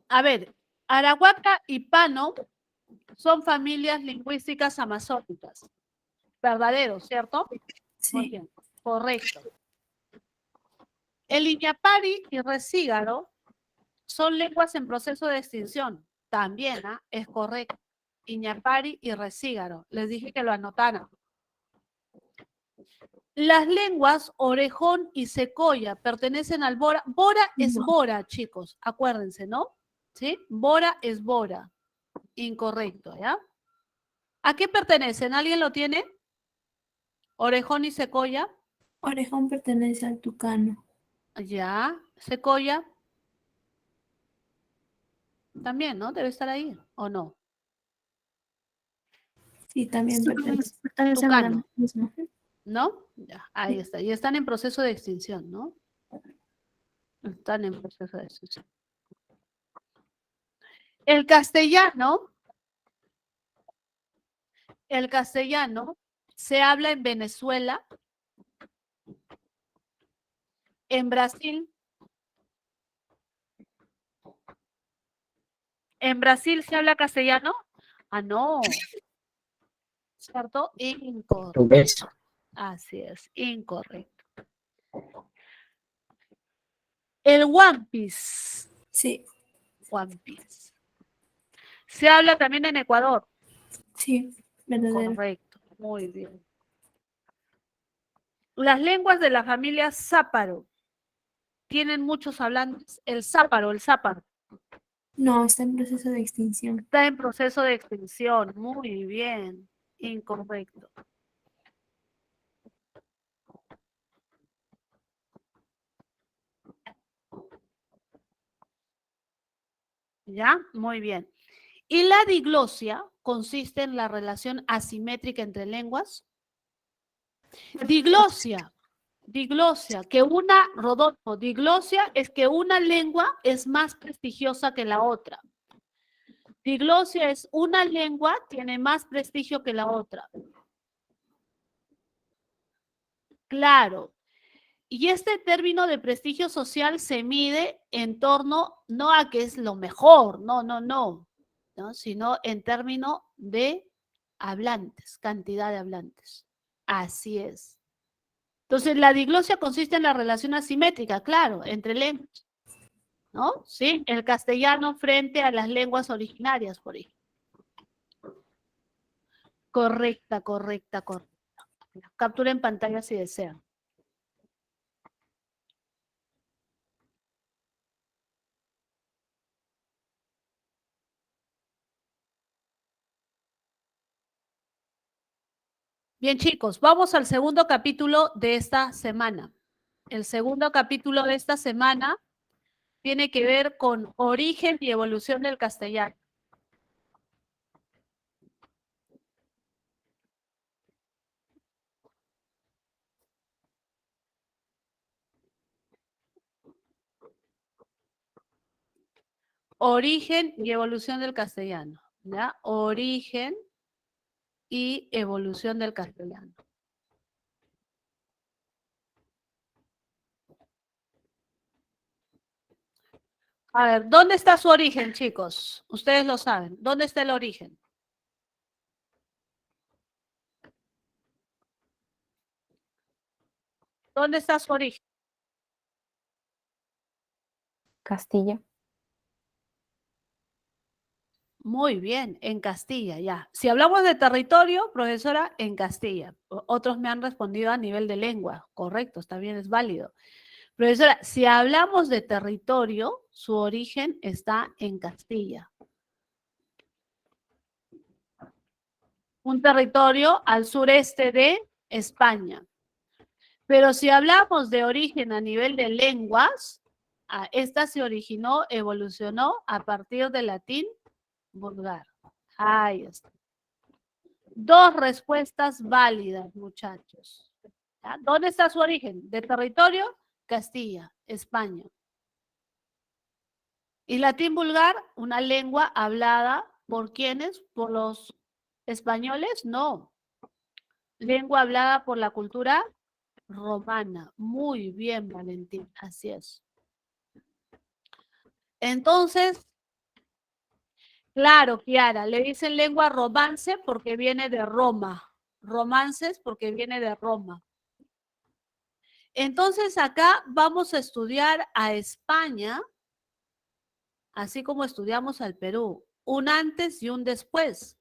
A ver, Arahuaca y Pano son familias lingüísticas amazónicas. Verdadero, ¿cierto? Muy Sí. bien, correcto. El Iñapari y Resígaro son lenguas en proceso de extinción. También, es correcto. Iñapari y Resígaro. Les dije que lo anotaran. Las lenguas orejón y secoya pertenecen al bora. Bora es No. bora, chicos. Acuérdense, ¿no? ¿Sí? Bora es bora. Incorrecto, ¿ya? ¿A qué pertenecen? ¿Alguien lo tiene? Orejón y secoya. Orejón pertenece al tucano. Ya. Secoya. También, ¿no? Debe estar ahí, ¿o no? Sí, también pertenece. Pertenecen a la Tucano. misma. ¿No? Ya, ahí está. Y están en proceso de extinción, ¿no? Están en proceso de extinción. El castellano se habla en Venezuela, en Brasil. ¿En Brasil se habla castellano? Ah, no. ¿Cierto? Incorrecto. Portugués. Así es, incorrecto. El One Piece. Sí, One Piece. Se habla también en Ecuador. sí, verdadero. Correcto, muy bien. Las lenguas de la familia záparo tienen muchos hablantes. El záparo. No, está en proceso de extinción. Está en proceso de extinción. Muy bien. Incorrecto. ¿Ya? Muy bien. ¿Y la diglosia consiste en la relación asimétrica entre lenguas? Diglosia, Rodolfo, diglosia es que una lengua es más prestigiosa que la otra. Diglosia es una lengua tiene más prestigio que la otra. Claro. Y este término de prestigio social se mide en torno, no a que es lo mejor, no, sino en términos de hablantes, cantidad de hablantes. Así es. Entonces, la diglosia consiste en la relación asimétrica, claro, entre lenguas, ¿no? Sí, el castellano frente a las lenguas originarias, por ejemplo. Correcta. Captura en pantalla si desean. Bien, chicos, vamos al segundo capítulo de esta semana. El segundo capítulo de esta semana tiene que ver con origen y evolución del castellano. Origen y evolución del castellano, ¿ya? Origen y evolución del castellano. A ver, ¿dónde está su origen, chicos? Ustedes lo saben. ¿Dónde está el origen? ¿Dónde está su origen? Castilla. Muy bien, en Castilla, ya. Si hablamos de territorio, profesora, en Castilla. Otros me han respondido a nivel de lengua. Correcto, está bien, es válido. Profesora, si hablamos de territorio, su origen está en Castilla. Un territorio al sureste de España. Pero si hablamos de origen a nivel de lenguas, esta se originó, evolucionó a partir del latín vulgar. Ahí está. Dos respuestas válidas, muchachos. ¿Ya? ¿Dónde está su origen? De territorio, Castilla, España. Y latín vulgar, una lengua hablada por ¿quiénes? ¿Por los españoles? No. Lengua hablada por la cultura romana. Muy bien, Valentín, así es. Entonces, claro, Kiara, le dicen lengua romance porque viene de Roma. Romances porque viene de Roma. Entonces, acá vamos a estudiar a España, así como estudiamos al Perú, un antes y un después.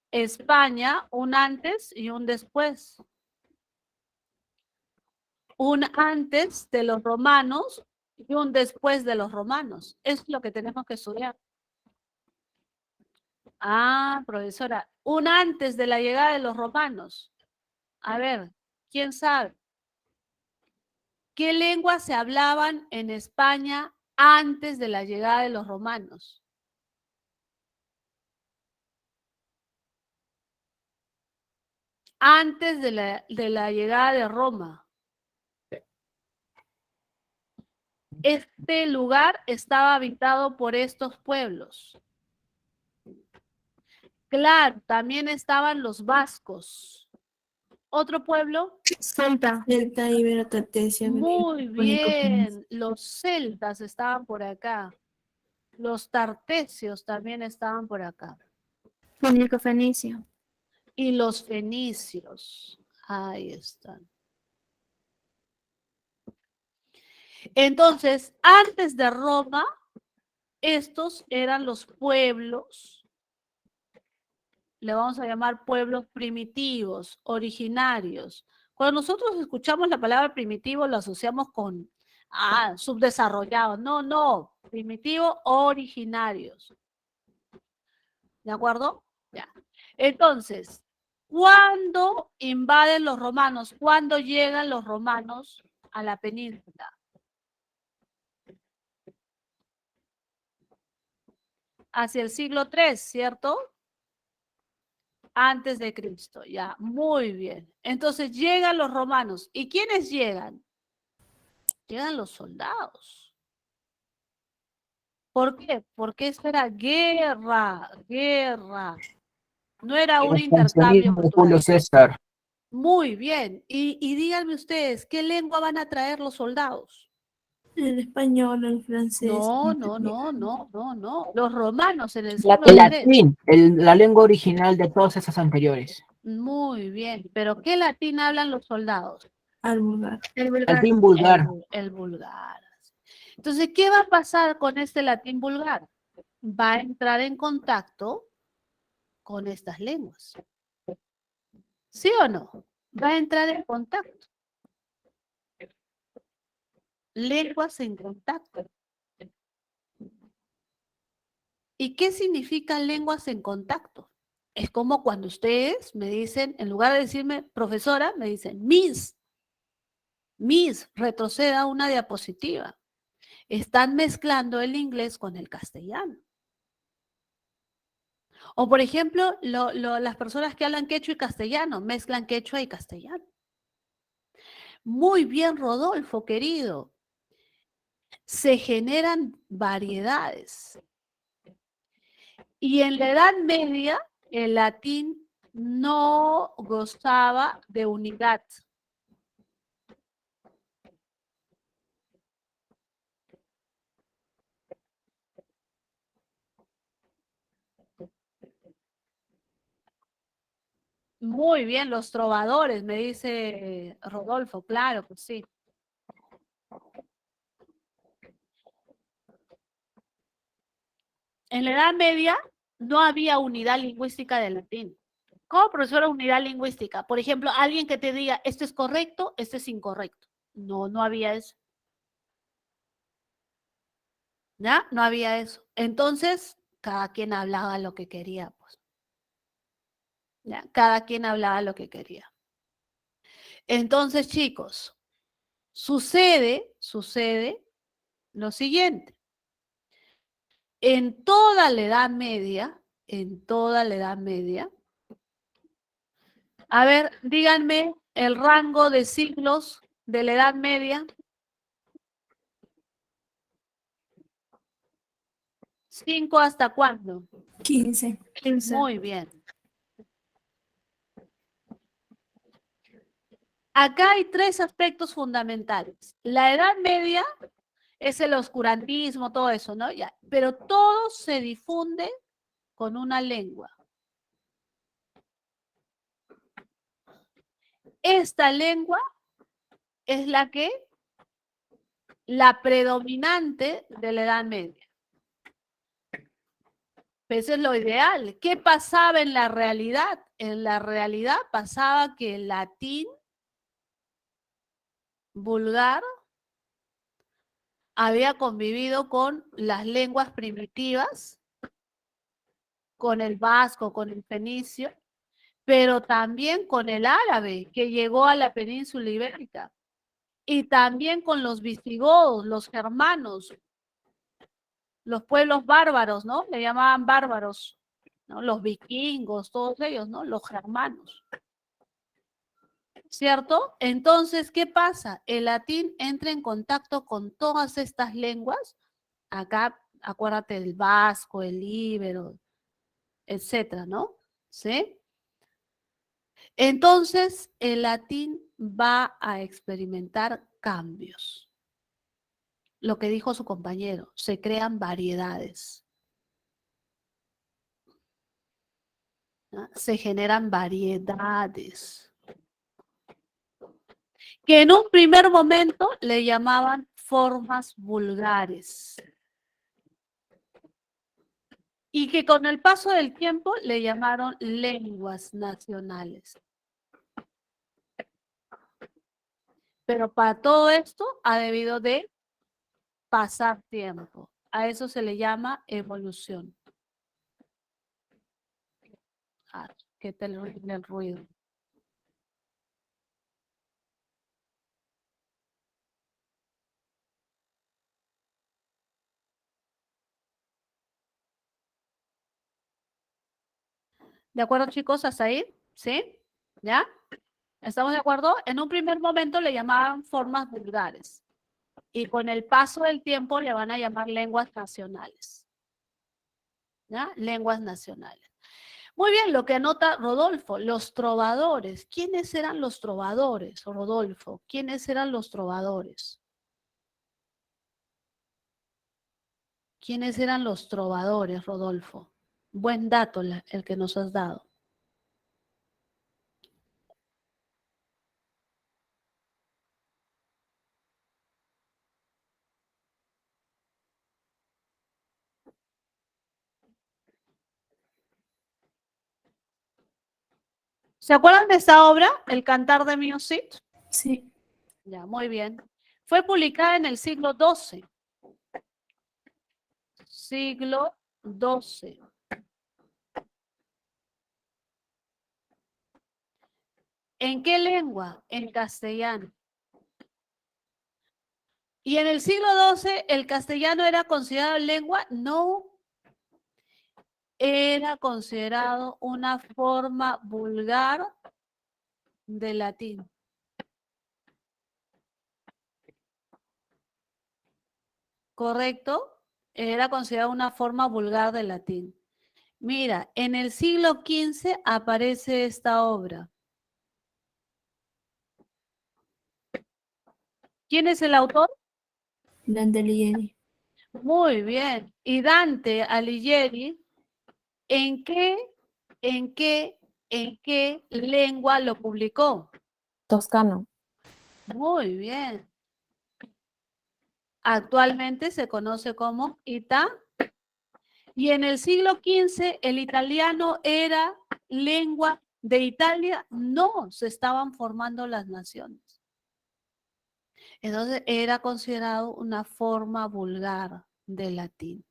España, un antes y un después. Un antes de los romanos y un después de los romanos. Eso es lo que tenemos que estudiar. Ah, profesora, un antes de la llegada de los romanos. A ver, ¿Quién sabe? ¿Qué lenguas se hablaban en España antes de la llegada de los romanos? Antes de la llegada de Roma. Este lugar estaba habitado por estos pueblos. Claro, también estaban los vascos. ¿Otro pueblo? Celta, Ibero, Tartesia, Muy bien. Los celtas estaban por acá. Los tartesios también estaban por acá. Fenicio, Fenicio. Y los fenicios. Ahí están. Entonces, antes de Roma, estos eran los pueblos, le vamos a llamar pueblos primitivos, originarios. Cuando nosotros escuchamos la palabra primitivo, lo asociamos con subdesarrollados. No, no, primitivo, originarios. ¿De acuerdo? Ya. Entonces, ¿cuándo invaden los romanos? ¿Cuándo llegan los romanos a la península? Hacia el siglo III, ¿cierto? Antes de Cristo, ya, muy bien. Entonces llegan los romanos. ¿Y quiénes llegan? Llegan los soldados. ¿Por qué? Porque esto era guerra, guerra. No era un El intercambio expansionismo de Julio cultural. César. Muy bien. Y díganme ustedes, ¿qué lengua van a traer los soldados? El español, el francés. No, el no, no, italiano. no, no, no. Los romanos en el siglo El Latín. III. latín, la lengua original de todas esas anteriores. Muy bien. ¿Pero qué latín hablan los soldados? Al vulgar. Latín vulgar. El vulgar. Entonces, ¿qué va a pasar con este latín vulgar? Va a entrar en contacto con estas lenguas. ¿Sí o no? Va a entrar en contacto. Lenguas en contacto. ¿Y qué significan lenguas en contacto? Es como cuando ustedes me dicen, en lugar de decirme profesora, me dicen Miss, retroceda una diapositiva. Están mezclando el inglés con el castellano. O por ejemplo, las personas que hablan quechua y castellano, mezclan quechua y castellano. Muy bien, Rodolfo, querido. Se generan variedades. Y en la Edad Media, el latín no gozaba de unidad. Muy bien, los trovadores, me dice Rodolfo, claro que sí. En la Edad Media no había unidad lingüística del latín. ¿Cómo, profesora, unidad lingüística? Por ejemplo, alguien que te diga, esto es correcto, esto es incorrecto. No, no había eso. ¿Ya? No había eso. Entonces, cada quien hablaba lo que quería, pues. ¿Ya? Cada quien hablaba lo que quería. Entonces, chicos, sucede lo siguiente. En toda la Edad Media, a ver, díganme el rango de siglos de la Edad Media. 5 ¿hasta cuándo? 15. Muy bien. Acá hay 3 aspectos fundamentales. La Edad Media es el oscurantismo, todo eso, ¿no? Ya. Pero todo se difunde con una lengua. Esta lengua es la predominante de la Edad Media. Eso es lo ideal. ¿Qué pasaba en la realidad? En la realidad pasaba que el latín vulgar había convivido con las lenguas primitivas, con el vasco, con el fenicio, pero también con el árabe que llegó a la península ibérica y también con los visigodos, los germanos, los pueblos bárbaros, ¿no? Le llamaban bárbaros, ¿no? Los vikingos, todos ellos, ¿no? Los germanos. ¿Cierto? Entonces, ¿qué pasa? El latín entra en contacto con todas estas lenguas. Acá, acuérdate del vasco, el íbero, etcétera, ¿no? ¿Sí? Entonces, el latín va a experimentar cambios. Lo que dijo su compañero, se crean variedades. ¿No? Se generan variedades. Que en un primer momento le llamaban formas vulgares. Y que con el paso del tiempo le llamaron lenguas nacionales. Pero para todo esto ha debido de pasar tiempo. A eso se le llama evolución. Ah, ¿qué tal el ruido? ¿De acuerdo, chicos? ¿Hasta ahí? ¿Sí? ¿Ya? ¿Estamos de acuerdo? En un primer momento le llamaban formas vulgares. Y con el paso del tiempo le van a llamar lenguas nacionales. ¿Ya? Lenguas nacionales. Muy bien, lo que anota Rodolfo, los trovadores. ¿Quiénes eran los trovadores, Rodolfo? ¿Quiénes eran los trovadores? ¿Quiénes eran los trovadores, Rodolfo? Buen dato el que nos has dado. ¿Se acuerdan de esa obra, El Cantar de Mio Cid? Sí. Ya, muy bien. Fue publicada en el siglo XII. Siglo XII. ¿En qué lengua? En castellano. ¿Y en el siglo XII el castellano era considerado lengua? No. Era considerado una forma vulgar de latín. ¿Correcto? Era considerado una forma vulgar de latín. Mira, en el siglo XV aparece esta obra. ¿Quién es el autor? Dante Alighieri. Muy bien. Y Dante Alighieri, ¿en qué lengua lo publicó? Toscano. Muy bien. Actualmente se conoce como italiano. Y en el siglo XV el italiano era lengua de Italia. No, se estaban formando las naciones. Entonces era considerado una forma vulgar del latín.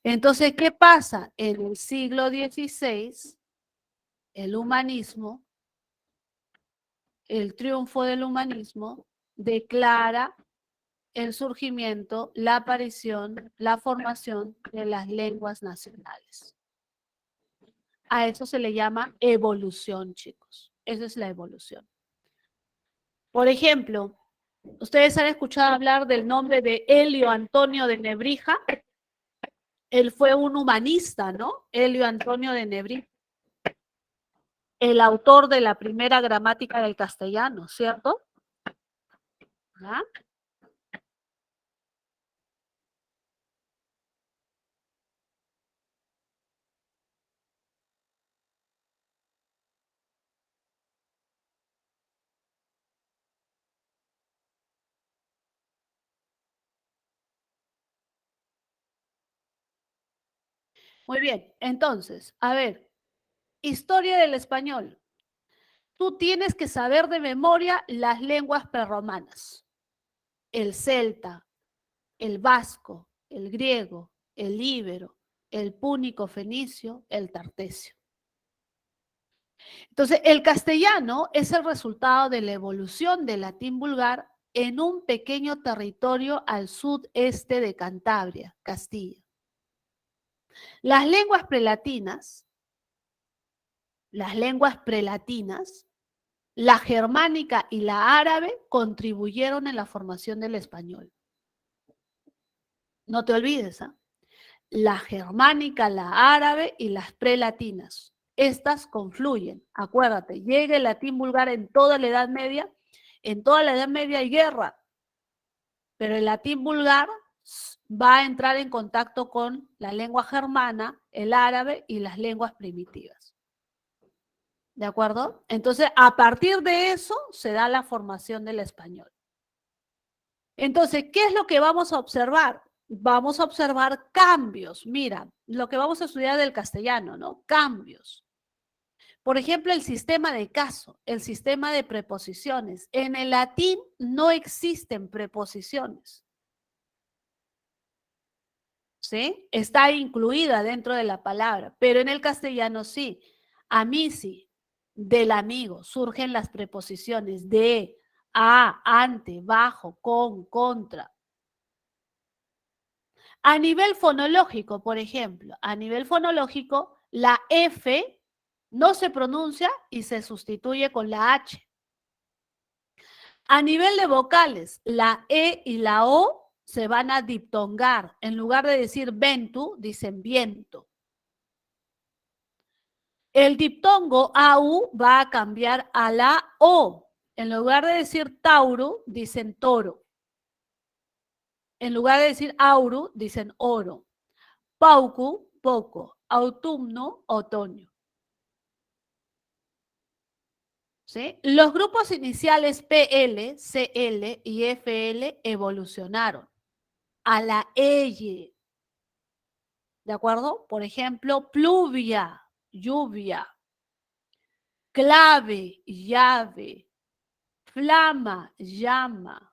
Entonces, ¿qué pasa? En el siglo XVI, el humanismo, el triunfo del humanismo, declara el surgimiento, la aparición, la formación de las lenguas nacionales. A eso se le llama evolución, chicos. Esa es la evolución. Por ejemplo, ustedes han escuchado hablar del nombre de Helio Antonio de Nebrija. Él fue un humanista, ¿no? Helio Antonio de Nebrija. El autor de la primera gramática del castellano, ¿cierto? ¿Ya? Muy bien, entonces, a ver, historia del español. Tú tienes que saber de memoria las lenguas prerromanas. El celta, el vasco, el griego, el íbero, el púnico fenicio, el tartesio. Entonces, el castellano es el resultado de la evolución del latín vulgar en un pequeño territorio al sudeste de Cantabria, Castilla. Las lenguas prelatinas, la germánica y la árabe contribuyeron en la formación del español. No te olvides, ¿ah? La germánica, la árabe y las prelatinas. Estas confluyen. Acuérdate, llega el latín vulgar en toda la Edad Media. En toda la Edad Media hay guerra, pero el latín vulgar va a entrar en contacto con la lengua germana, el árabe y las lenguas primitivas. ¿De acuerdo? Entonces, a partir de eso se da la formación del español. Entonces, ¿qué es lo que vamos a observar? Vamos a observar cambios. Mira, lo que vamos a estudiar del castellano, ¿no? Cambios. Por ejemplo, el sistema de caso, el sistema de preposiciones. En el latín no existen preposiciones. ¿Sí? Está incluida dentro de la palabra, pero en el castellano sí. Amici, del amigo, surgen las preposiciones de, a, ante, bajo, con, contra. A nivel fonológico, por ejemplo, a nivel fonológico, la F no se pronuncia y se sustituye con la H. A nivel de vocales, la E y la O se van a diptongar. En lugar de decir ventu, dicen viento. El diptongo AU va a cambiar a la O. En lugar de decir tauro, dicen toro. En lugar de decir auru, dicen oro. Paucu, poco. Autumno, otoño. ¿Sí? Los grupos iniciales PL, CL y FL evolucionaron a la EYE. ¿De acuerdo? Por ejemplo, pluvia, lluvia. Clave, llave. Flama, llama.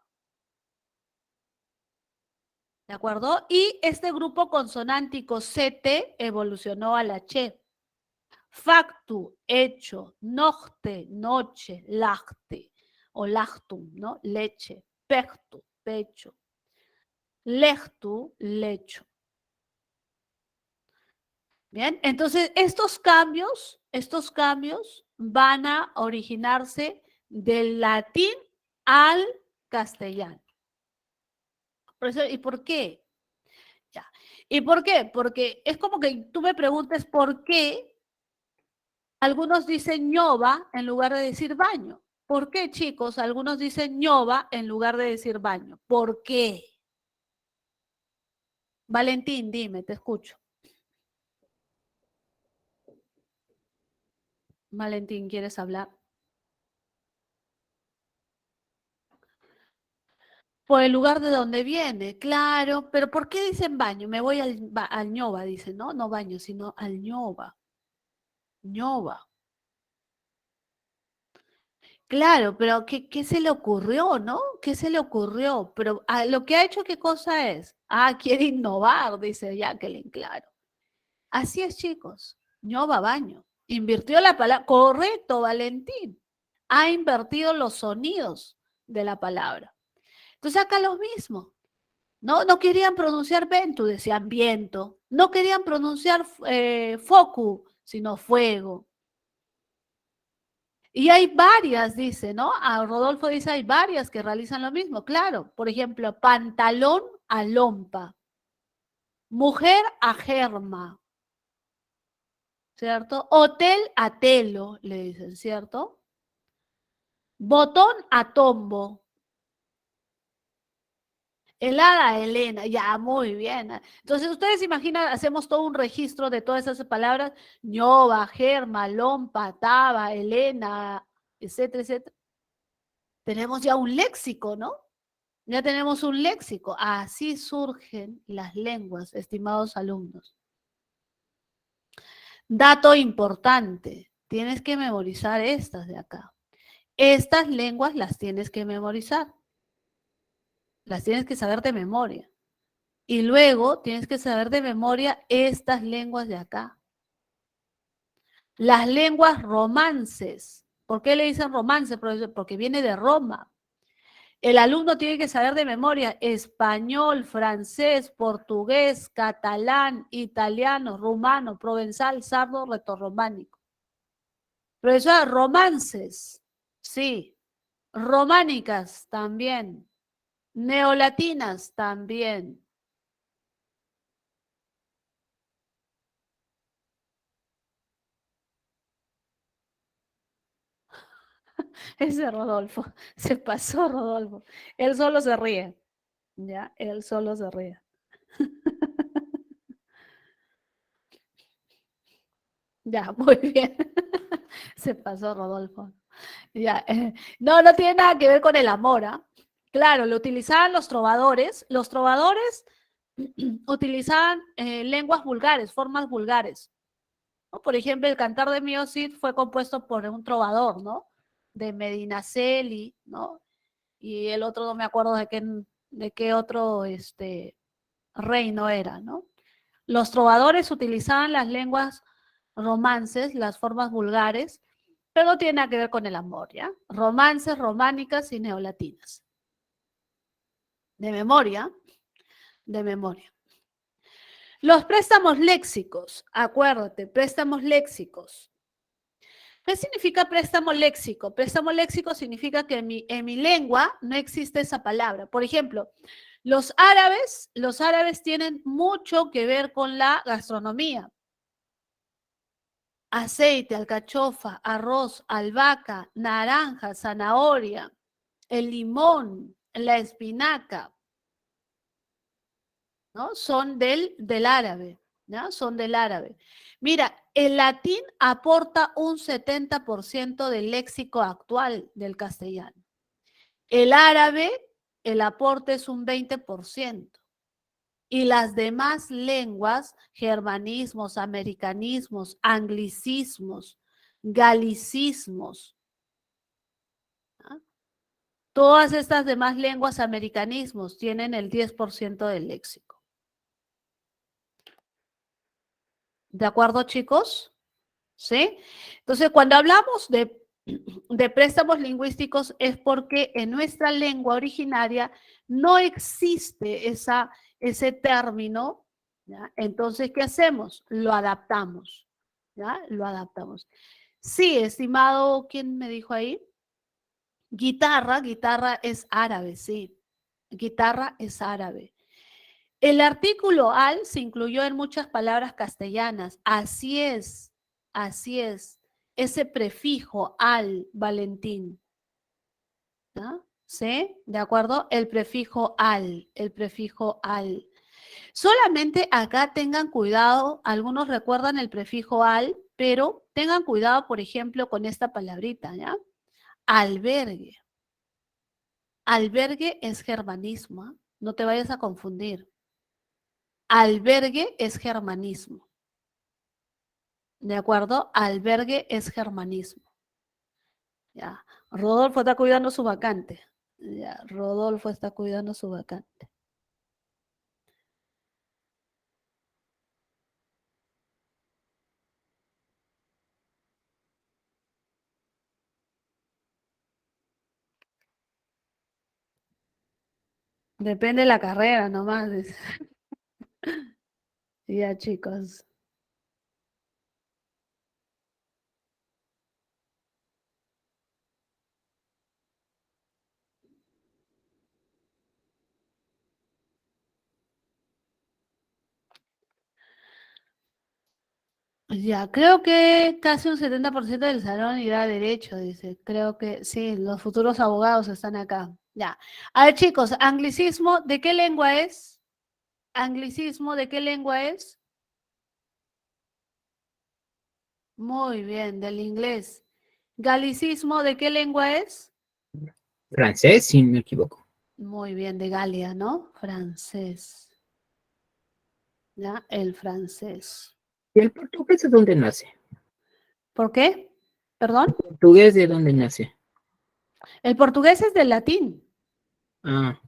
¿De acuerdo? Y este grupo consonántico CT evolucionó a la CHE. Factu, hecho, nocte, noche, lacte, o lactum, ¿no? Leche, pectu, pecho, lectu, lecho. Bien, entonces estos cambios van a originarse del latín al castellano. Por eso, ¿y por qué? Ya. ¿Y por qué? Porque es como que tú me preguntes por qué algunos dicen ñoba en lugar de decir baño. ¿Por qué, chicos? Algunos dicen ñoba en lugar de decir baño. ¿Por qué? Valentín, dime, te escucho. Valentín, ¿quieres hablar? Por el lugar de donde viene, claro, pero ¿por qué dicen baño? Me voy al ñoba, dicen, ¿no? No baño, sino al ñoba. ñoba. Claro, pero ¿qué se le ocurrió, no? ¿Qué se le ocurrió? Pero lo que ha hecho, ¿qué cosa es? Quiere innovar, dice Jacqueline, claro. Así es, chicos. ñoba baño. Invirtió la palabra. Correcto, Valentín. Ha invertido los sonidos de la palabra. Entonces acá lo mismo. No querían pronunciar ventu, decían viento. No querían pronunciar focu, sino fuego. Y hay varias, dice, ¿no? Rodolfo dice, hay varias que realizan lo mismo. Claro, por ejemplo, pantalón a lompa. Mujer a germa. ¿Cierto? Hotel a telo, le dicen, ¿cierto? Botón a tombo. Helada a Elena, ya, muy bien. Entonces, ustedes imaginan, hacemos todo un registro de todas esas palabras, ñoba, germa, lompa, taba, Elena, etcétera, etcétera. Tenemos ya un léxico, ¿no? Ya tenemos un léxico. Así surgen las lenguas, estimados alumnos. Dato importante, tienes que memorizar estas de acá. Estas lenguas las tienes que memorizar. Las tienes que saber de memoria. Y luego tienes que saber de memoria estas lenguas de acá. Las lenguas romances. ¿Por qué le dicen romance, profesor? Porque viene de Roma. El alumno tiene que saber de memoria español, francés, portugués, catalán, italiano, rumano, provenzal, sardo, retorrománico. Profesor, romances, sí. Románicas también. Neolatinas también. Ese Rodolfo, se pasó Rodolfo. Él solo se ríe. Ya, él solo se ríe. Ya, muy bien. Se pasó Rodolfo. Ya, no, no tiene nada que ver con el amor, ¿ah? Claro, lo utilizaban los trovadores. Los trovadores utilizaban lenguas vulgares, formas vulgares, ¿no? Por ejemplo, el Cantar de Mío Cid fue compuesto por un trovador, ¿no? De Medinaceli, ¿no? Y el otro no me acuerdo de qué otro reino era, ¿no? Los trovadores utilizaban las lenguas romances, las formas vulgares, pero no tiene nada que ver con el amor, ¿ya? Romances, románicas y neolatinas. De memoria, de memoria. Los préstamos léxicos, acuérdate, préstamos léxicos. ¿Qué significa préstamo léxico? Préstamo léxico significa que en mi lengua no existe esa palabra. Por ejemplo, los árabes tienen mucho que ver con la gastronomía. Aceite, alcachofa, arroz, albahaca, naranja, zanahoria, el limón, la espinaca, ¿no? Son del árabe, ¿no? Son del árabe. Mira, el latín aporta un 70% del léxico actual del castellano. El árabe, el aporte es un 20%. Y las demás lenguas, germanismos, americanismos, anglicismos, galicismos, ¿ah? Todas estas demás lenguas americanismos tienen el 10% del léxico. ¿De acuerdo, chicos? ¿Sí? Entonces, cuando hablamos de préstamos lingüísticos es porque en nuestra lengua originaria no existe ese término, ¿ya? Entonces, ¿qué hacemos? Lo adaptamos, ¿ya? Lo adaptamos. Sí, estimado, ¿quién me dijo ahí? Guitarra es árabe, sí. Guitarra es árabe. El artículo al se incluyó en muchas palabras castellanas. Así es, así es. Ese prefijo al, Valentín. ¿No? ¿Sí? ¿De acuerdo? El prefijo al, el prefijo al. Solamente acá tengan cuidado, algunos recuerdan el prefijo al, pero tengan cuidado, por ejemplo, con esta palabrita, ¿ya? Albergue. Albergue es germanismo, ¿eh? No te vayas a confundir. Albergue es germanismo. ¿De acuerdo? Albergue es germanismo. Ya. Rodolfo está cuidando su vacante. Ya. Rodolfo está cuidando su vacante. Depende de la carrera nomás. Dice. Ya, chicos. Ya, creo que casi un 70% del salón irá a derecho, dice. Creo que sí, los futuros abogados están acá. Ya. A ver, chicos, anglicismo, ¿de qué lengua es? Anglicismo, ¿de qué lengua es? Muy bien, del inglés. Galicismo, ¿de qué lengua es? Francés, si no me equivoco. Muy bien, de Galia, ¿no? Francés. ¿Ya? El francés. ¿Y el portugués de dónde nace? ¿Por qué? ¿Perdón? ¿El portugués de dónde nace? El portugués es del latín. Ah,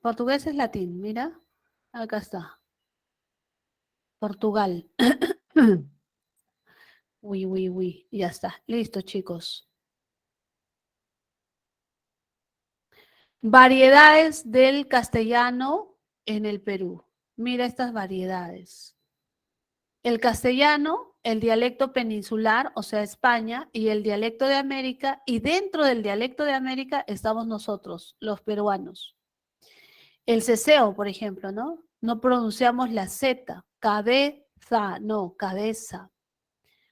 Portugués es latín, mira. Acá está. Portugal. Uy. Ya está. Listo, chicos. Variedades del castellano en el Perú. Mira estas variedades. El castellano, el dialecto peninsular, o sea, España, y el dialecto de América, y dentro del dialecto de América estamos nosotros, los peruanos. El ceseo, por ejemplo, ¿no? No pronunciamos la Z, cabeza, no, cabeza.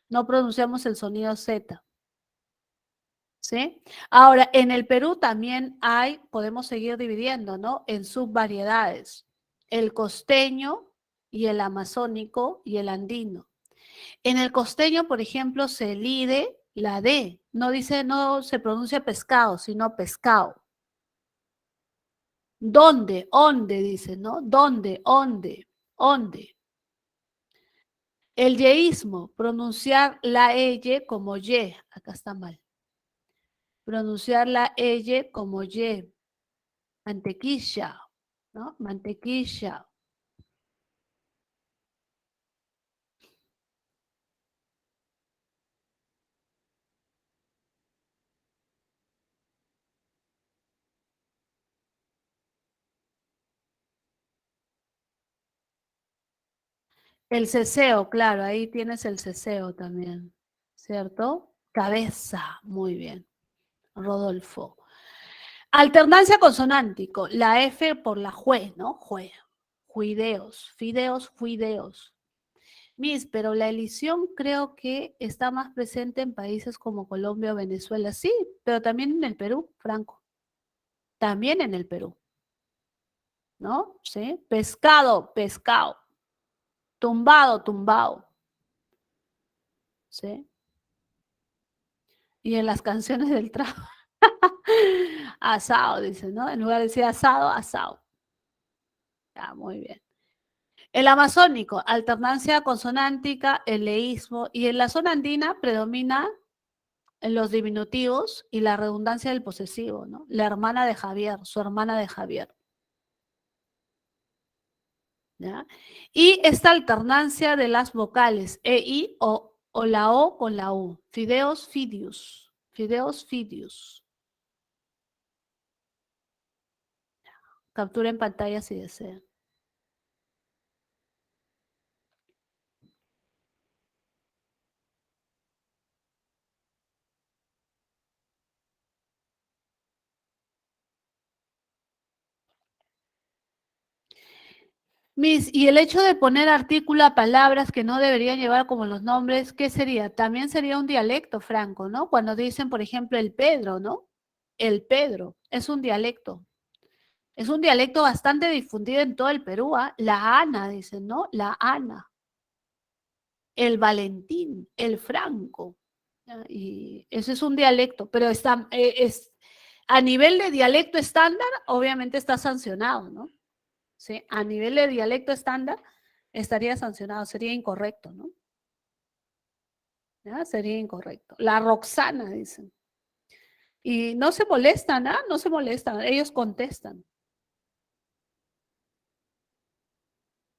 No pronunciamos el sonido Z. ¿Sí? Ahora, en el Perú también hay, podemos seguir dividiendo, ¿no? En subvariedades. El costeño y el amazónico y el andino. En el costeño, por ejemplo, se elide la D. No dice, no se pronuncia pescado, sino pescado. ¿Dónde? ¿Onde? Dice, ¿no? ¿Dónde? ¿Onde? ¿Onde? El yeísmo, pronunciar la Y como Y. Acá está mal. Pronunciar la Y como Y. Mantequilla, ¿no? Mantequilla. El ceseo, claro, ahí tienes el ceseo también, ¿cierto? Cabeza, muy bien, Rodolfo. Alternancia consonántico, la F por la jue, ¿no? Jue, juideos, fideos, juideos. Miss, pero la elisión creo que está más presente en países como Colombia o Venezuela, sí, pero también en el Perú, Franco. También en el Perú, ¿no? Sí, pescado, pescado. Tumbado, tumbado. ¿Sí? Y en las canciones del trap, asado, dice, ¿no? En lugar de decir asado, asado. Ya, muy bien. El amazónico, alternancia consonántica, el leísmo, y en la zona andina predomina en los diminutivos y la redundancia del posesivo, ¿no? La hermana de Javier, su hermana de Javier. ¿Ya? Y esta alternancia de las vocales, e, i o la o con la u. Fideos, fidius. Fideos, fidius. Captura en pantalla si desean. Miss, y el hecho de poner artículo a palabras que no deberían llevar como los nombres, ¿qué sería? También sería un dialecto, Franco, ¿no? Cuando dicen, por ejemplo, el Pedro, ¿no? El Pedro, es un dialecto. Es un dialecto bastante difundido en todo el Perú, ¿ah? La Ana, dicen, ¿no? La Ana. El Valentín, el Franco. ¿Ya? Y ese es un dialecto, pero está, a nivel de dialecto estándar, obviamente está sancionado, ¿no? ¿Sí? A nivel de dialecto estándar estaría sancionado, sería incorrecto, ¿no? ¿Ya? Sería incorrecto. La Roxana, dicen. Y no se molestan, ¿ah? No se molestan, ellos contestan.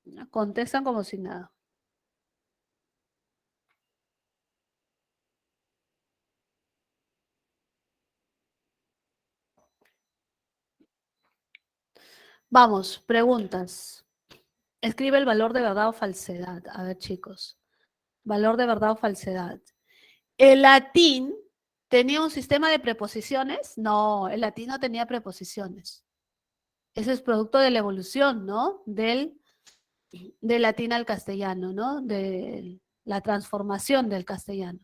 ¿Ya? Contestan como si nada. Vamos, preguntas. Escribe el valor de verdad o falsedad. A ver, chicos. Valor de verdad o falsedad. ¿El latín tenía un sistema de preposiciones? No, el latín no tenía preposiciones. Ese es producto de la evolución, ¿no? Del latín al castellano, ¿no? De la transformación del castellano.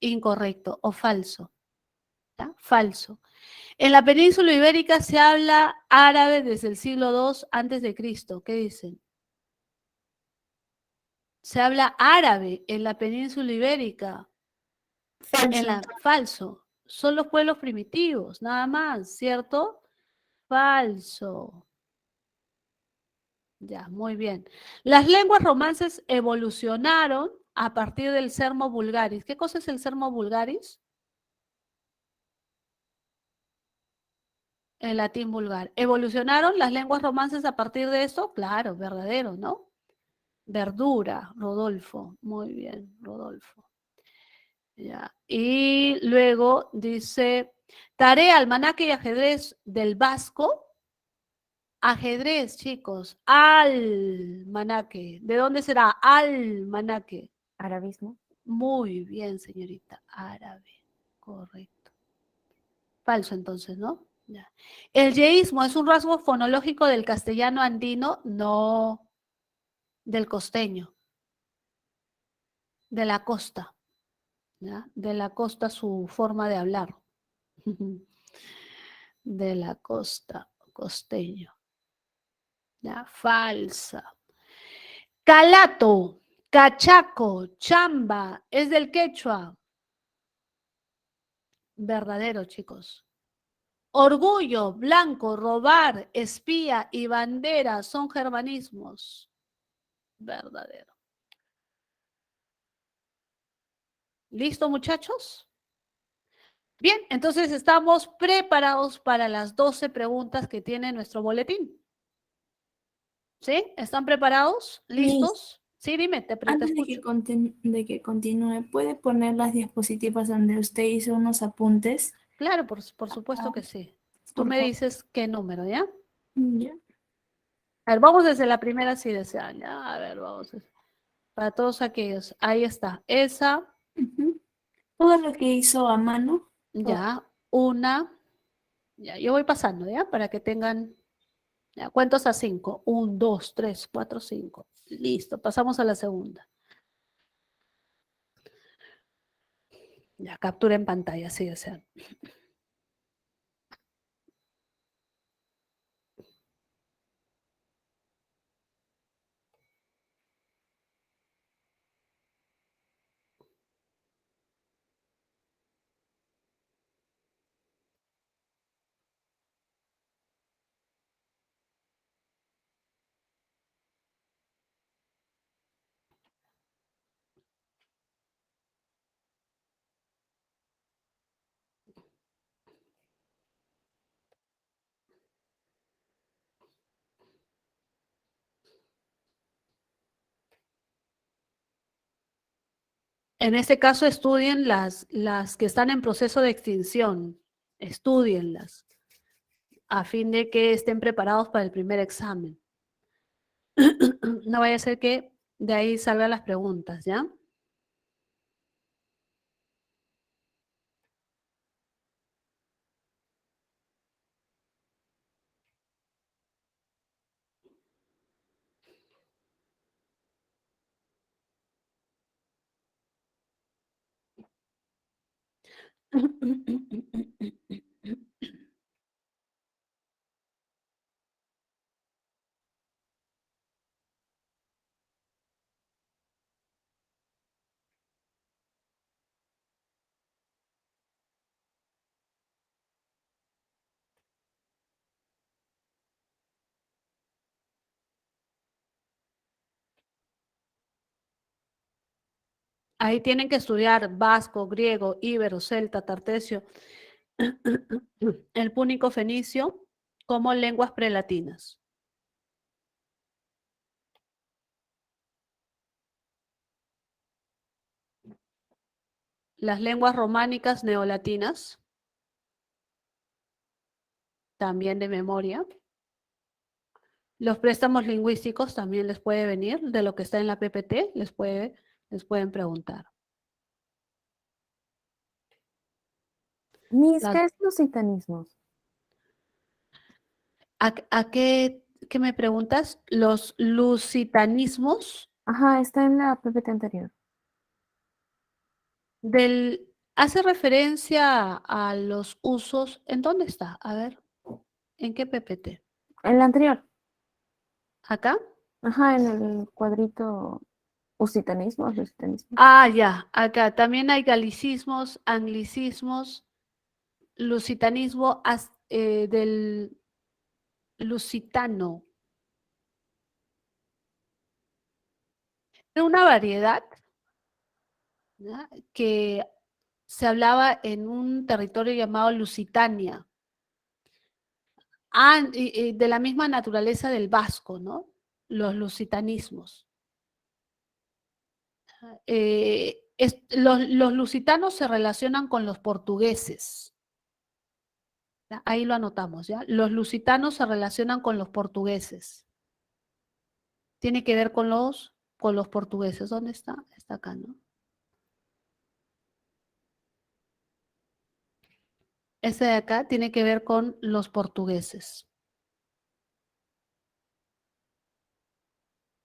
Incorrecto o falso. ¿Ya? Falso. En la península ibérica se habla árabe desde el siglo II antes de Cristo. ¿Qué dicen? Se habla árabe en la península ibérica. Falso. Son los pueblos primitivos, nada más, ¿cierto? Falso. Ya, muy bien. Las lenguas romances evolucionaron a partir del sermo vulgaris. ¿Qué cosa es el sermo vulgaris? El latín vulgar. ¿Evolucionaron las lenguas romances a partir de esto? Claro, verdadero, ¿no? Verdura, Rodolfo. Muy bien, Rodolfo. Ya. Y luego dice, tarea, almanaque y ajedrez del Vasco. Ajedrez, chicos. Almanaque. ¿De dónde será? Almanaque. Arabismo. Muy bien, señorita. Árabe. Correcto. Falso entonces, ¿no? Ya. ¿El yeísmo es un rasgo fonológico del castellano andino? No, del costeño, de la costa, ¿ya? De la costa su forma de hablar. De la costa, costeño. ¿Ya? Falsa. Calato, cachaco, chamba, es del quechua. Verdadero, chicos. Orgullo, blanco, robar, espía y bandera son germanismos. Verdadero. ¿Listo, muchachos? Bien, entonces estamos preparados para las 12 preguntas que tiene nuestro boletín. ¿Sí? ¿Están preparados? Miss, ¿Listos? Sí, dime, te antes escucho. de que continúe, ¿puede poner las diapositivas donde usted hizo unos apuntes? Claro, por supuesto que sí. Tú Por me favor. dices qué número, ¿ya? Ya. A ver, vamos desde la primera si desean, ¿ya? A ver, vamos. Para todos aquellos. Ahí está. Esa, Ujú. Todo lo que hizo a mano. ya. Una. Ya, yo voy pasando, ¿ya? Para que tengan. Ya, cuento hasta 5. 1, 2, 3, 4, 5. Listo, pasamos a la segunda. Ya, captura en pantalla, sí desean. En este caso, estudien las que están en proceso de extinción. Estudienlas a fin de que estén preparados para el primer examen. No vaya a ser que de ahí salgan las preguntas, ¿ya? Ahí tienen que estudiar vasco, griego, íbero, celta, tartesio, el púnico fenicio como lenguas prelatinas. Las lenguas románicas neolatinas, también de memoria. Los préstamos lingüísticos también les puede venir, de lo que está en la PPT, les pueden preguntar. Miss, Las- ¿qué es lusitanismos? ¿A qué me preguntas? Los lusitanismos Ajá, está en la PPT anterior. hace referencia a los usos. ¿En dónde está? A ver, ¿en qué PPT? En la anterior. ¿Acá? Ajá, en el cuadrito lusitanismos, lusitanismos. Ah, ya, acá. También hay galicismos, anglicismos, lusitanismo del lusitano. Era una variedad, ¿ya?, que se hablaba en un territorio llamado Lusitania, y de la misma naturaleza del vasco, ¿no? Los lusitanismos. los lusitanos se relacionan con los portugueses. ¿Ya? Ahí lo anotamos, ¿ya? Los lusitanos se relacionan con los portugueses. Tiene que ver con los portugueses. ¿Dónde está? Está acá, ¿no? Ese de acá tiene que ver con los portugueses.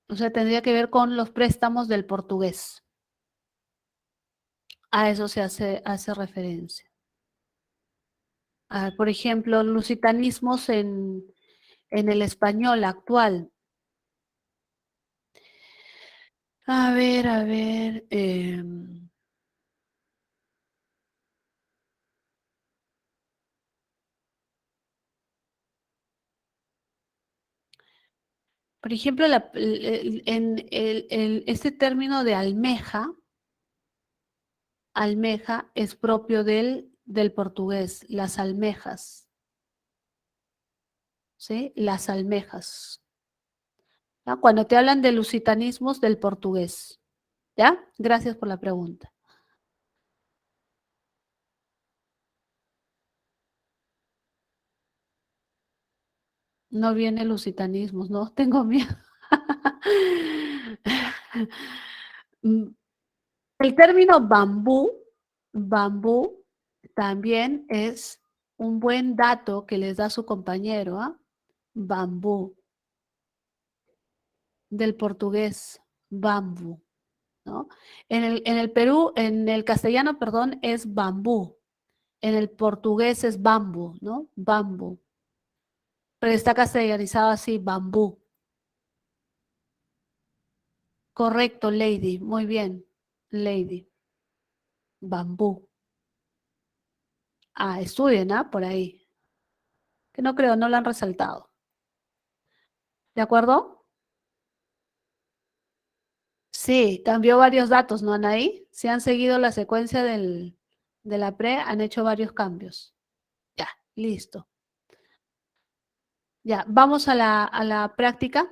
O sea, tendría que ver con los préstamos del portugués. A eso se hace referencia. Por ejemplo, lusitanismos en el español actual. A ver. Por ejemplo, este término de almeja es propio del portugués, las almejas. ¿Sí? Las almejas. ¿Ya? Cuando te hablan de lusitanismos del portugués. ¿Ya? Gracias por la pregunta. No viene lusitanismos, no tengo miedo. El término bambú también es un buen dato que les da su compañero, ¿ah? Bambú, del portugués, bambú, ¿no? En el Perú, en el castellano, perdón, es bambú. En el portugués es bambú, ¿no? Bambú. Pero está castellanizado así, bambú. Correcto, Lady. Muy bien, Lady. Bambú. Ah, estudien, ¿ah? Por ahí. Que no creo, no lo han resaltado. ¿De acuerdo? Sí, cambió varios datos, ¿no, Anaí? Si han seguido la secuencia de la pre, han hecho varios cambios. Ya, listo. Ya, vamos a la práctica.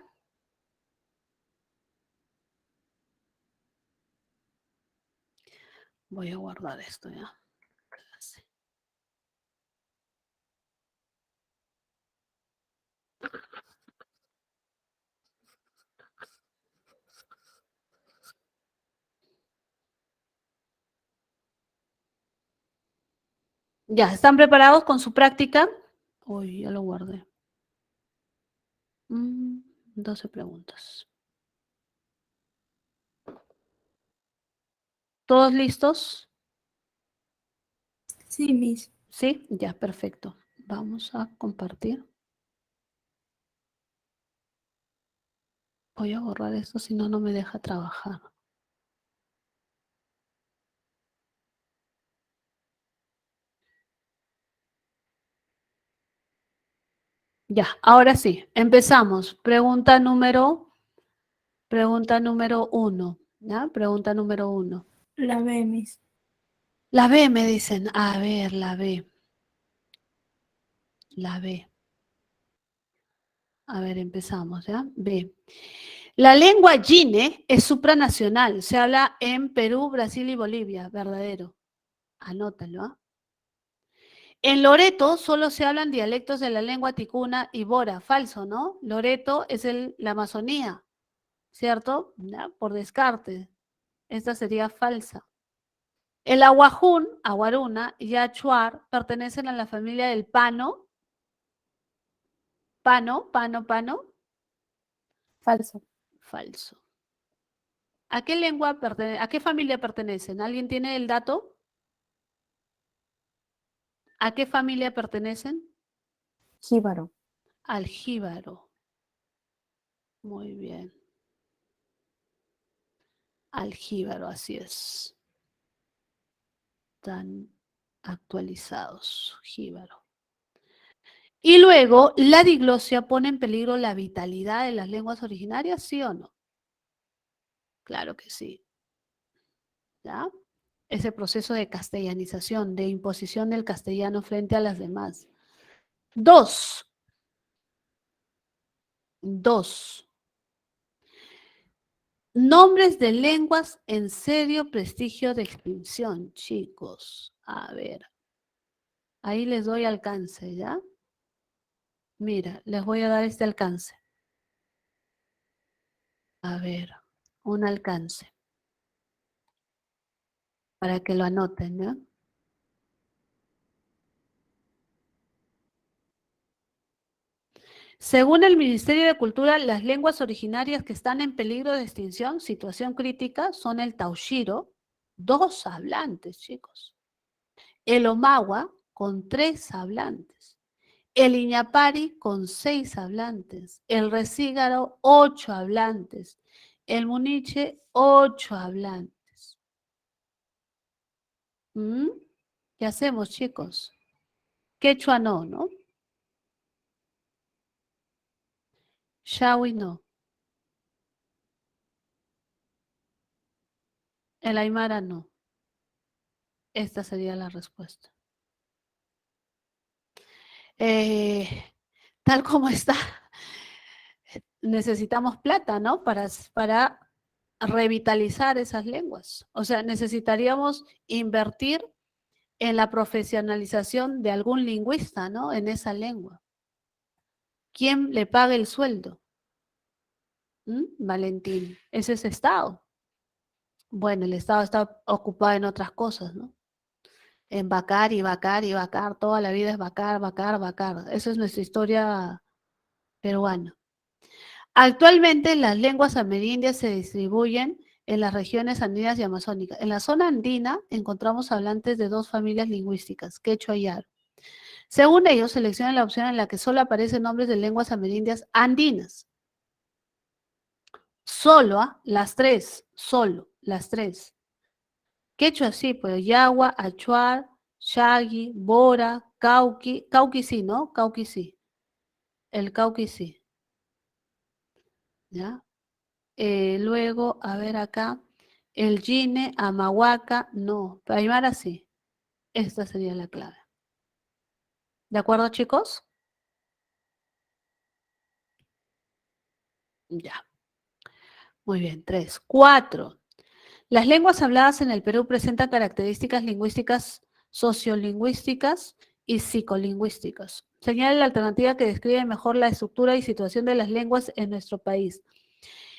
Voy a guardar esto ya. Ya, ¿están preparados con su práctica? Uy, ya lo guardé. 12 preguntas. ¿Todos listos? Sí, Miss. Sí, ya, perfecto. Vamos a compartir. Voy a borrar esto, si no, no me deja trabajar. Ya, ahora sí, empezamos. Pregunta número 1. ¿Ya? Pregunta número 1. La B, Miss. La B me dicen. A ver, la B. La B. A ver, empezamos, ¿ya? B. La lengua Yine es supranacional. Se habla en Perú, Brasil y Bolivia. Verdadero. Anótalo, ¿ah? En Loreto solo se hablan dialectos de la lengua ticuna y bora. Falso, ¿no? Loreto es la Amazonía, ¿cierto? ¿Ya? Por descarte. Esta sería falsa. El aguajún, aguaruna y achuar pertenecen a la familia del pano. Pano. Falso. Falso. ¿A qué familia pertenecen? ¿Alguien tiene el dato? ¿A qué familia pertenecen? Jíbaro. Al jíbaro. Muy bien. Al jíbaro, así es. Están actualizados, jíbaro. Y luego, ¿la diglosia pone en peligro la vitalidad de las lenguas originarias, sí o no? Claro que sí. ¿Ya? Ese proceso de castellanización, de imposición del castellano frente a las demás. 2. Nombres de lenguas en serio prestigio de extinción, chicos. A ver. Ahí les doy alcance, ¿ya? Mira, les voy a dar este alcance. A ver, un alcance. Para que lo anoten, ¿ya? Según el Ministerio de Cultura, las lenguas originarias que están en peligro de extinción, situación crítica, son el Taoshiro, 2 hablantes, chicos. El Omagua, con 3 hablantes. El Iñapari, con 6 hablantes. El Resígaro, 8 hablantes. El Muniche, 8 hablantes. ¿Mm? ¿Qué hacemos, chicos? Quechua no, ¿no? Shawi no. El Aymara no. Esta sería la respuesta. Tal como está, necesitamos plata, ¿no? Para revitalizar esas lenguas. O sea, necesitaríamos invertir en la profesionalización de algún lingüista, ¿no? En esa lengua. ¿Quién le paga el sueldo? Valentín. Ese es Estado. Bueno, el Estado está ocupado en otras cosas, ¿no? En vacar y vacar y vacar. Toda la vida es vacar, vacar, vacar. Esa es nuestra historia peruana. Actualmente las lenguas amerindias se distribuyen en las regiones andinas y amazónicas. En la zona andina encontramos hablantes de 2 familias lingüísticas, quechua y aro. Según ellos, seleccionan la opción en la que solo aparecen nombres de lenguas amerindias andinas. Solo, las 3, solo, las 3. Quechua sí, pues Yagua, Achuar, Shagui, Bora, Cauqui. Cauqui sí, ¿no? Cauqui sí. El Cauqui sí. ¿Ya? Luego, a ver acá, el Gine, Amahuaca, no. Aymara sí. Esta sería la clave. ¿De acuerdo, chicos? Ya. Muy bien, 3. 4. Las lenguas habladas en el Perú presentan características lingüísticas, sociolingüísticas y psicolingüísticas. Señala la alternativa que describe mejor la estructura y situación de las lenguas en nuestro país.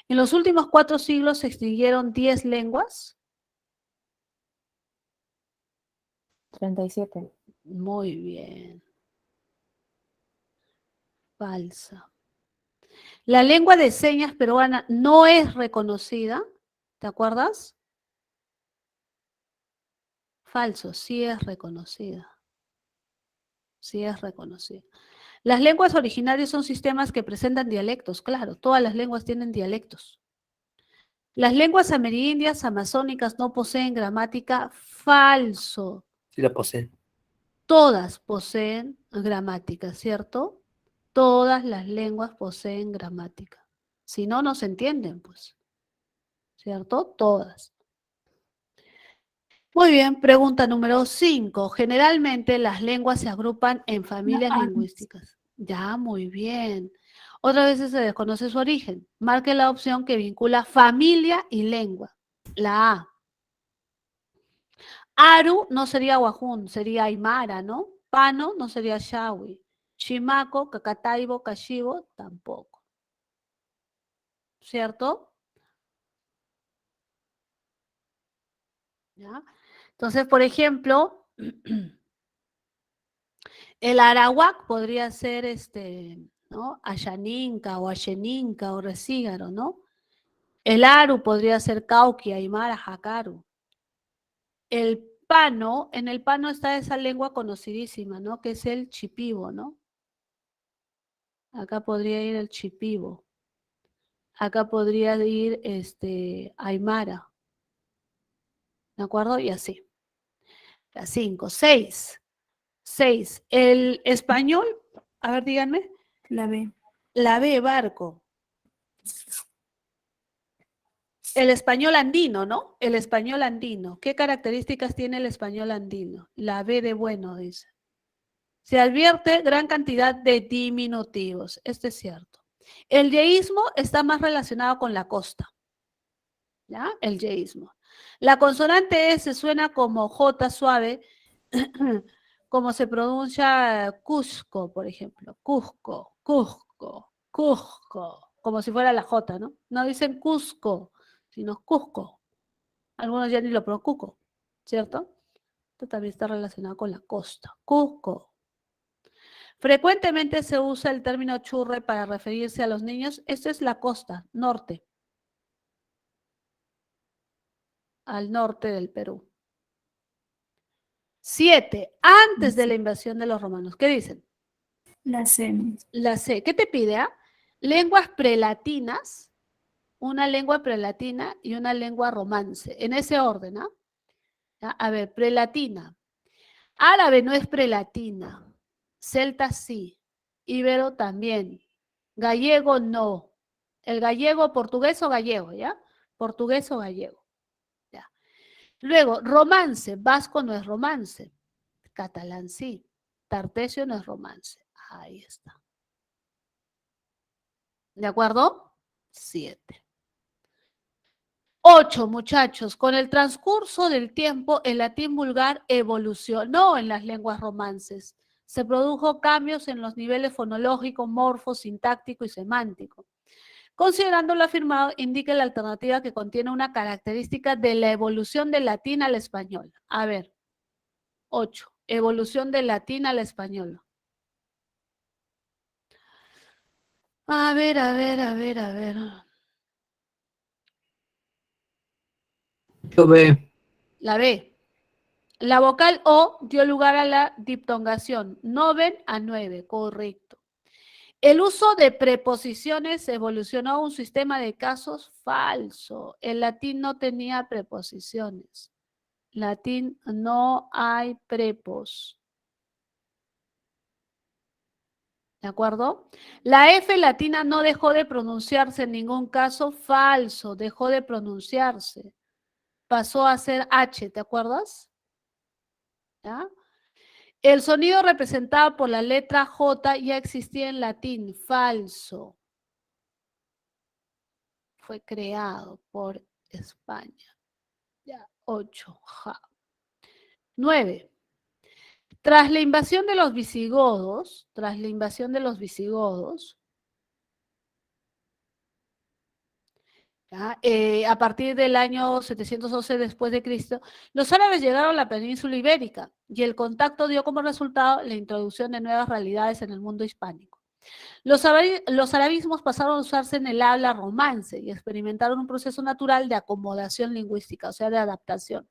En los últimos 4 siglos se extinguieron 10 lenguas. 37. Muy bien. Falsa. La lengua de señas peruana no es reconocida. ¿Te acuerdas? Falso, sí es reconocida. Sí es reconocida. Las lenguas originarias son sistemas que presentan dialectos, claro, todas las lenguas tienen dialectos. Las lenguas amerindias, amazónicas no poseen gramática, falso. Sí la poseen. Todas poseen gramática, ¿cierto? Todas las lenguas poseen gramática. Si no, no se entienden, pues. ¿Cierto? Todas. Muy bien, pregunta número 5. Generalmente las lenguas se agrupan en familias lingüísticas. Ya, muy bien. Otras veces se desconoce su origen. Marque la opción que vincula familia y lengua. La A. Aru no sería Wajún, sería Aymara, ¿no? Pano no sería Shawi. Chimaco, Cacataibo, Kashibo, tampoco. ¿Cierto? ¿Ya? Entonces, por ejemplo, el arawak podría ser ¿no? Ayaninka o Ayeninka o Resígaro, ¿no? El aru podría ser Cauqui, Aymara, Jacaru. El pano, en el pano está esa lengua conocidísima, ¿no? Que es el chipibo, ¿no? Acá podría ir el chipibo. Acá podría ir Aymara. ¿De acuerdo? Y así. Las 5. 6. 6. El español, a ver, díganme. La B. La B, barco. El español andino, ¿no? El español andino. ¿Qué características tiene el español andino? La B de bueno, dice. Se advierte gran cantidad de diminutivos. Esto es cierto. El yeísmo está más relacionado con la costa. ¿Ya? El yeísmo. La consonante S suena como J suave, como se pronuncia Cusco, por ejemplo. Cusco, Cusco, Cusco. Como si fuera la J, ¿no? No dicen Cusco, sino Cusco. Algunos ya ni lo pronuncian Cusco, ¿cierto? Esto también está relacionado con la costa. Cusco. Frecuentemente se usa el término churre para referirse a los niños. Esto es la costa, norte, al norte del Perú. 7. Antes de la invasión de los romanos. ¿Qué dicen? La C. La C. ¿Qué te pide? Lenguas prelatinas, una lengua prelatina y una lengua romance. En ese orden, ¿ah? A ver, prelatina. Árabe no es prelatina. Celta sí. Ibero también. Gallego no. El gallego, portugués o gallego, ¿ya? Portugués o gallego. ¿Ya? Luego, romance. Vasco no es romance. Catalán sí. Tartesio no es romance. Ahí está. ¿De acuerdo? 7. 8, muchachos. Con el transcurso del tiempo, el latín vulgar evolucionó en las lenguas romances. Se produjo cambios en los niveles fonológico, morfo, sintáctico y semántico. Considerando lo afirmado, indica la alternativa que contiene una característica de la evolución del latín al español. A ver, 8. Evolución del latín al español. A ver, a ver, a ver, a ver. Yo ve. La B. La vocal O dio lugar a la diptongación. 9 a 9, correcto. El uso de preposiciones evolucionó a un sistema de casos falso. El latín no tenía preposiciones. Latín no hay prepos. ¿De acuerdo? La F latina no dejó de pronunciarse en ningún caso, falso, dejó de pronunciarse. Pasó a ser H, ¿te acuerdas? ¿Ya? El sonido representado por la letra J ya existía en latín, falso. Fue creado por España. Ya, 8. 9. Tras la invasión de los visigodos, ¿ya? A partir del año 711 después de Cristo, los árabes llegaron a la península ibérica y el contacto dio como resultado la introducción de nuevas realidades en el mundo hispánico. Los arabismos pasaron a usarse en el habla romance y experimentaron un proceso natural de acomodación lingüística, o sea, de adaptación.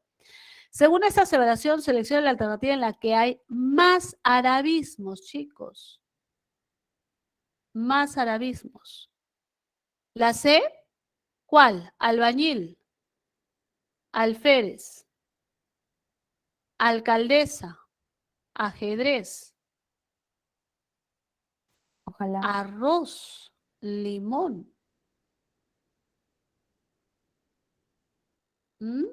Según esta aseveración, selecciona la alternativa en la que hay más arabismos, chicos. Más arabismos. La C, ¿cuál? Albañil, alférez, alcaldesa, ajedrez, Ojalá. arroz, limón. ¿Mm?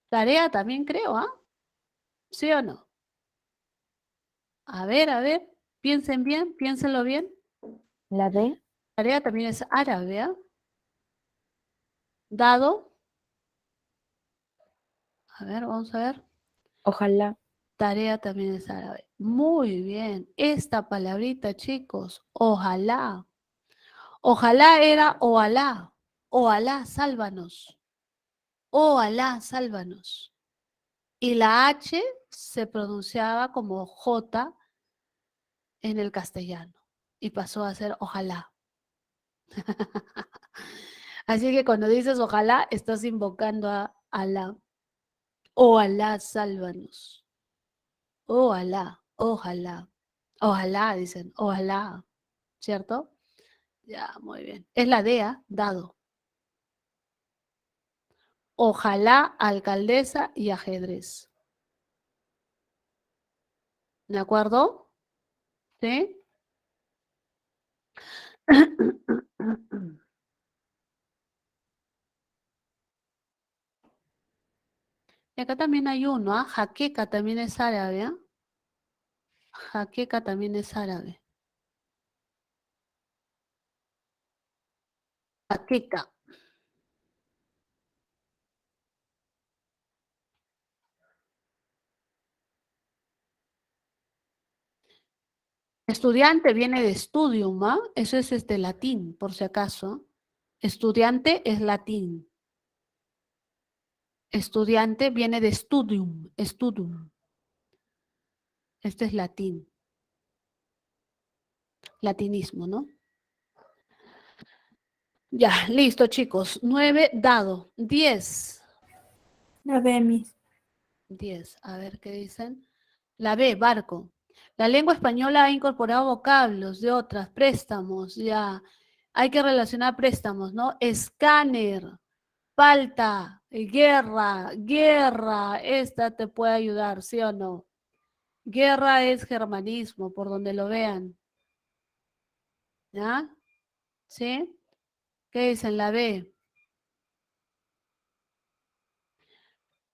Tarea también creo, ¿ah? ¿Sí o no? A ver, piensen bien, piénsenlo bien. La D. Tarea también es árabe, ¿ah? Dado. A ver, vamos a ver. Ojalá. Tarea también es árabe. Muy bien. Esta palabrita, chicos, ojalá. Ojalá era ojalá. Ojalá, sálvanos. Ojalá, sálvanos. Y la H se pronunciaba como J en el castellano y pasó a ser ojalá. Así que cuando dices ojalá, estás invocando a Alá. Ojalá, sálvanos. Ojalá, ojalá. Ojalá, dicen, ojalá. ¿Cierto? Ya, muy bien. Es la DEA, dado. Ojalá, alcaldesa y ajedrez. ¿De acuerdo? ¿Sí? Y acá también hay uno, ¿ah? Jaqueca también es árabe, ¿ah? Jaqueca también es árabe. Jaqueca. Estudiante viene de studium, ¿ah? Eso es latín, por si acaso. Estudiante es latín. Estudiante viene de studium, studium. Este es latín. Latinismo, ¿no? Ya, listo, chicos. 9 dado. 10. La B, Miss. 10. A ver qué dicen. La B, barco. La lengua española ha incorporado vocablos de otras, préstamos, ya. Hay que relacionar préstamos, ¿no? Escáner, falta, guerra, guerra. Esta te puede ayudar, ¿sí o no? Guerra es germanismo, por donde lo vean. ¿Ya? ¿Sí? ¿Qué dicen? La B.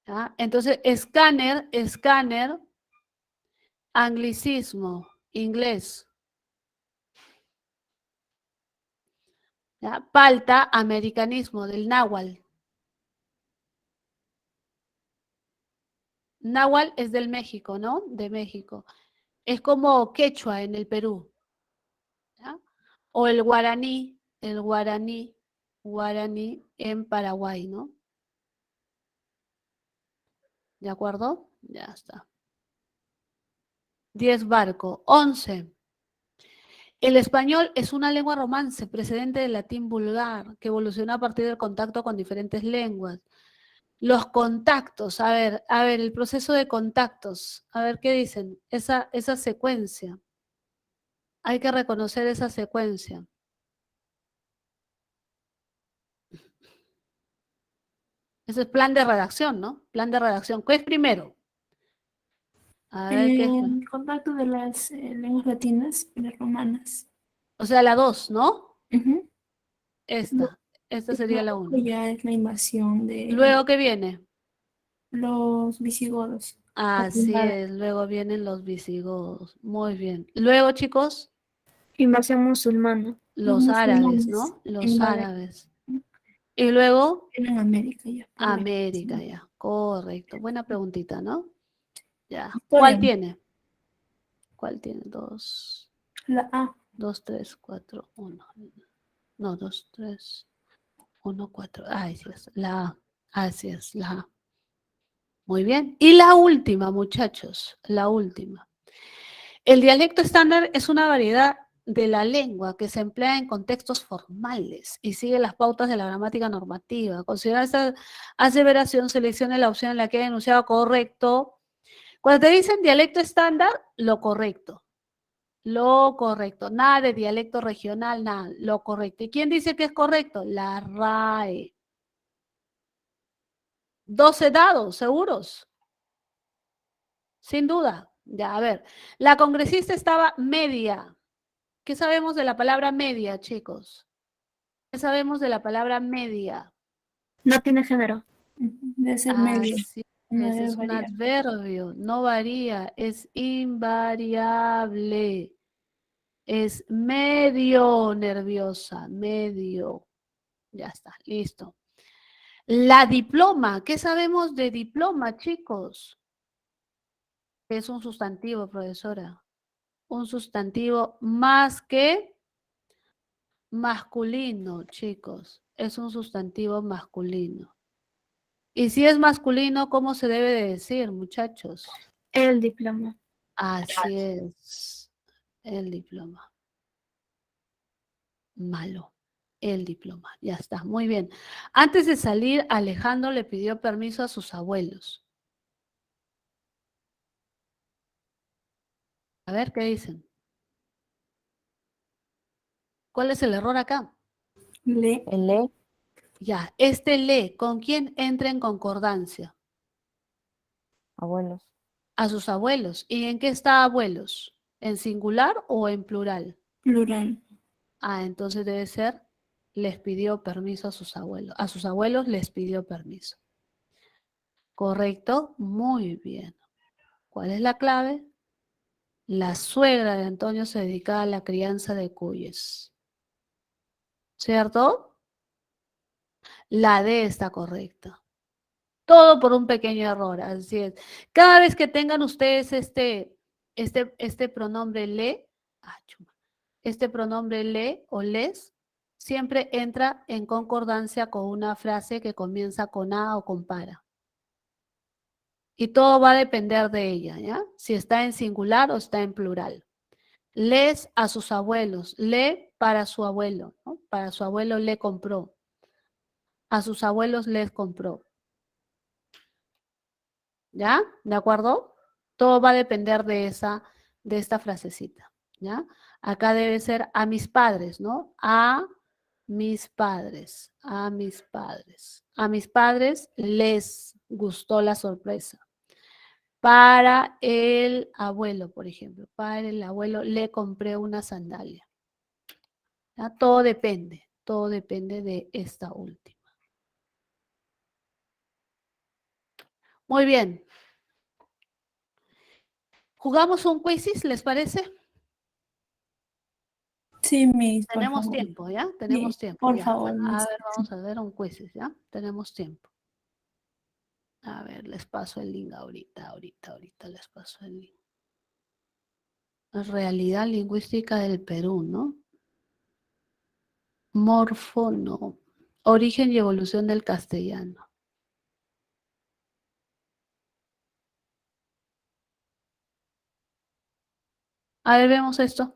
¿Ya? Entonces, escáner, escáner, anglicismo, inglés. ¿Ya? Palta, americanismo, del náhuatl. Náhuatl es del México, ¿no? De México. Es como quechua en el Perú. ¿Ya? O el guaraní en Paraguay, ¿no? ¿De acuerdo? Ya está. 10 barco. 11. El español es una lengua romance, precedente del latín vulgar, que evolucionó a partir del contacto con diferentes lenguas. Los contactos, a ver, el proceso de contactos, a ver qué dicen, esa secuencia. Hay que reconocer esa secuencia. Ese es plan de redacción, ¿no? Plan de redacción. ¿Qué es primero? A ver, ¿qué es? El contacto de las lenguas latinas y las romanas. O sea, la 2, ¿no? Ujú. Esta sería la 1. Ya es la invasión de Luego, ¿qué viene? los visigodos. Así primera. es, luego vienen los visigodos. Muy bien. Luego, chicos, Invasión musulmana. los árabes, musulmanes ¿no? Los invaden árabes. Y luego, en América ya. por la América, invasión. ya. Correcto. Buena preguntita, ¿no? Ya. Historia. ¿Cuál tiene? ¿Cuál tiene? 2, La A. 2, 3, 4, 1. No, 2, 3, 1, 4. Así es, la A. Así es, la A. Muy bien. Y la última, muchachos, la última. El dialecto estándar es una variedad de la lengua que se emplea en contextos formales y sigue las pautas de la gramática normativa. Considera esta aseveración, seleccione la opción en la que ha enunciado correcto. Cuando te dicen dialecto estándar, lo correcto. Lo correcto. Nada de dialecto regional, nada. Lo correcto. ¿Y quién dice que es correcto? La RAE. 12 dados, ¿seguros? Sin duda. Ya, a ver. La congresista estaba media. ¿Qué sabemos de la palabra media, chicos? ¿Qué sabemos de la palabra media? No tiene género. Debe ser medio. Así No es, debe es un variar. adverbio, no varía, es invariable. Es medio nerviosa, medio. Ya está, listo. La diploma, ¿qué sabemos de diploma, chicos? Es un sustantivo, profesora. Un sustantivo más que masculino, chicos. Es un sustantivo masculino. Y si es masculino, ¿cómo se debe de decir, muchachos? El diploma. Así es. El diploma. Malo. El diploma. Ya está. Muy bien. Antes de salir, Alejandro le pidió permiso a sus abuelos. A ver qué dicen. ¿Cuál es el error acá? Le. El E. Ya, este le, ¿con quién entra en concordancia? Abuelos. A sus abuelos. ¿Y en qué está abuelos? ¿En singular o en plural? Plural. Ah, entonces debe ser, les pidió permiso a sus abuelos. A sus abuelos les pidió permiso. ¿Correcto? Muy bien. ¿Cuál es la clave? La suegra de Antonio se dedicaba a la crianza de cuyes. ¿Cierto? La D está correcta. Todo por un pequeño error, así es. Cada vez que tengan ustedes este pronombre le, chuma. Este pronombre le o les siempre entra en concordancia con una frase que comienza con a o con para. Y todo va a depender de ella, ¿ya? Si está en singular o está en plural. Les a sus abuelos, le para su abuelo, ¿no? Para su abuelo le compró. A sus abuelos les compró. ¿Ya? ¿De acuerdo? Todo va a depender de esta frasecita, ¿ya? Acá debe ser a mis padres, ¿no? A mis padres, a mis padres. A mis padres les gustó la sorpresa. Para el abuelo, por ejemplo, para el abuelo le compré una sandalia. ¿Ya? Todo depende de esta última. Muy bien. ¿Jugamos un quizzes, les parece? Sí, Miss, por Tenemos favor. tiempo, ¿ya? Sí, Tenemos tiempo, por ya. favor, A Miss. ver, vamos a ver un quizzes, ¿ya? Tenemos tiempo. A ver, les paso el link ahorita les paso el link. Realidad lingüística del Perú, ¿no? Morfono. Origen y evolución del castellano. A ver, vemos esto.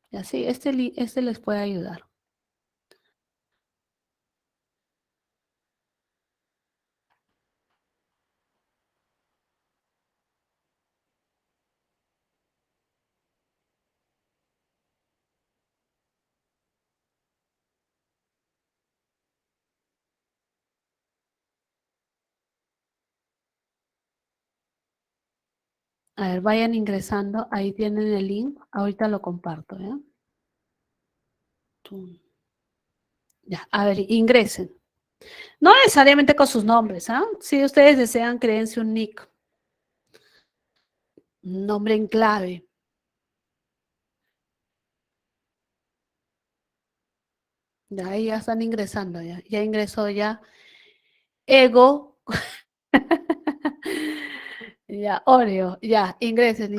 Y así, este les puede ayudar. A ver, vayan ingresando. Ahí tienen el link. Ahorita lo comparto, ¿ya? Tum. Ya, a ver, ingresen. No necesariamente con sus nombres, ¿ah? Si ustedes desean, créense un nick. Un nombre en clave. Ya, ahí ya están ingresando, ya. Ya ingresó ya. Ego. Ya, Oreo. Ya, ingresen.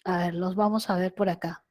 A ver, los vamos a ver por acá.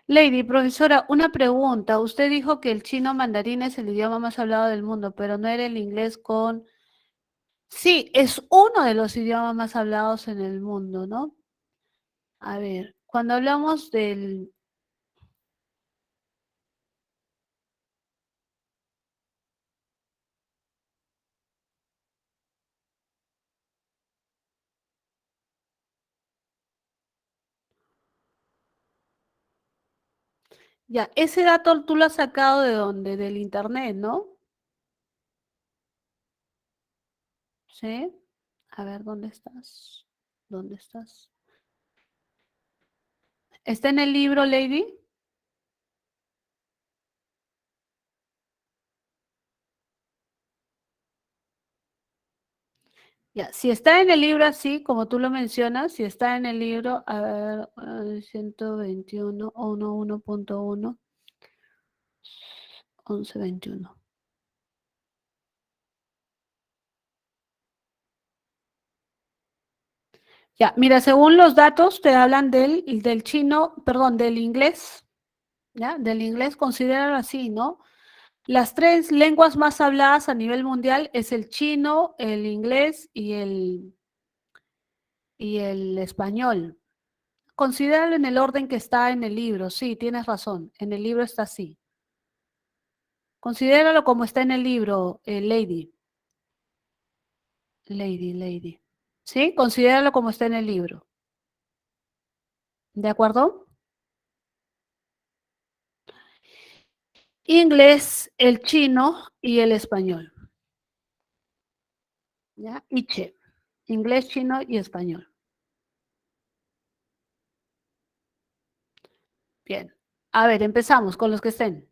Lady, profesora, una pregunta. Usted dijo que el chino mandarín es el idioma más hablado del mundo, pero no era el inglés con... Sí, es uno de los idiomas más hablados en el mundo, ¿no? A ver, cuando hablamos del... Ya, ese dato tú lo has sacado de dónde? Del internet, ¿no? ¿Sí? A ver, ¿dónde estás? ¿Dónde estás? ¿Está en el libro, Lady? Ya, si está en el libro así, como tú lo mencionas, si está en el libro, a ver, 121, 1.1, 11.21. Ya, mira, según los datos te hablan del chino, perdón, del inglés, ¿ya? Del inglés, consideran así, ¿no? Las tres lenguas más habladas a nivel mundial es el chino, el inglés y el español. Considéralo en el orden que está en el libro. Sí, tienes razón. En el libro está así. Considéralo como está en el libro, Lady. Lady. ¿Sí? Considéralo como está en el libro. ¿De acuerdo? Inglés, el chino y el español. ¿Ya? Iche. Inglés, chino y español. Bien. A ver, empezamos con los que estén.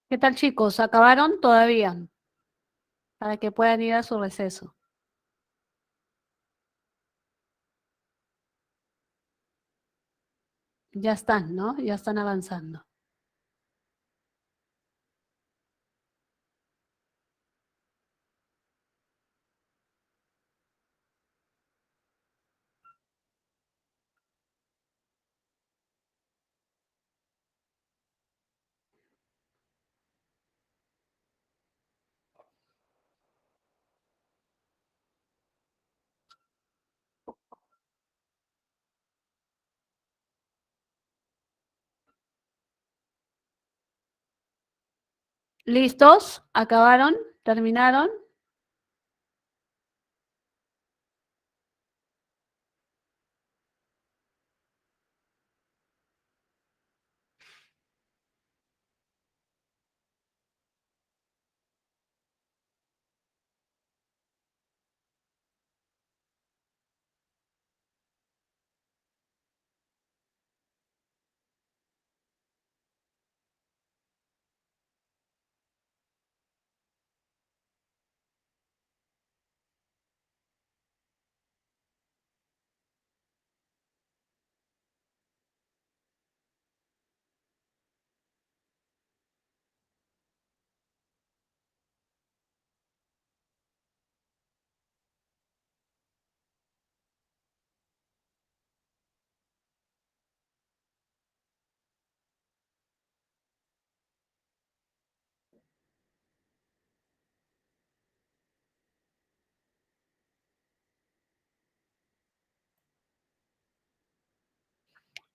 ¿Qué tal, chicos? ¿Acabaron todavía? Para que puedan ir a su receso. Ya están, ¿no? Ya están avanzando. ¿Listos? ¿Acabaron? ¿Terminaron?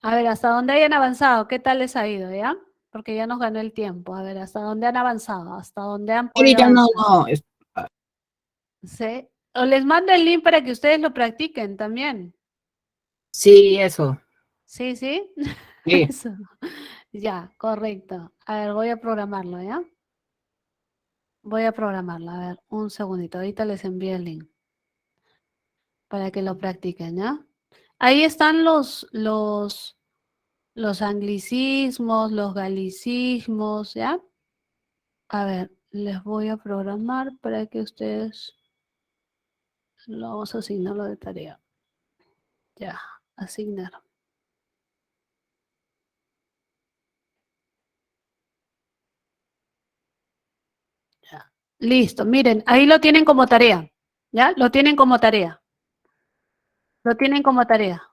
A ver, hasta dónde hayan avanzado, ¿qué tal les ha ido, ya? Porque ya nos ganó el tiempo. A ver, hasta dónde han avanzado, hasta dónde han podido Ahorita no, avanzar. no. ¿Sí? O les mando el link para que ustedes lo practiquen también. Sí, eso. ¿Sí, sí? Sí. Eso. Ya, correcto. A ver, voy a programarlo, ¿ya? Voy a programarlo. A ver, un segundito. Ahorita les envío el link para que lo practiquen, ¿ya? Ahí están los anglicismos, los galicismos, ¿ya? A ver, les voy a programar para que ustedes lo vamos a asignarlo de tarea. Ya, asignar. Ya. Listo, miren, ahí lo tienen como tarea. ¿Ya? Lo tienen como tarea. Lo tienen como tarea.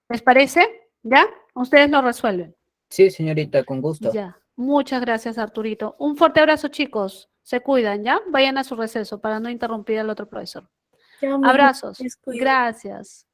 ¿Les parece? ¿Ya? Ustedes lo resuelven. Sí, señorita, con gusto. Ya. Muchas gracias, Arturito. Un fuerte abrazo, chicos. Se cuidan, ¿ya? Vayan a su receso para no interrumpir al otro profesor. Chao, mis Abrazos. niñas, cuídense. Gracias.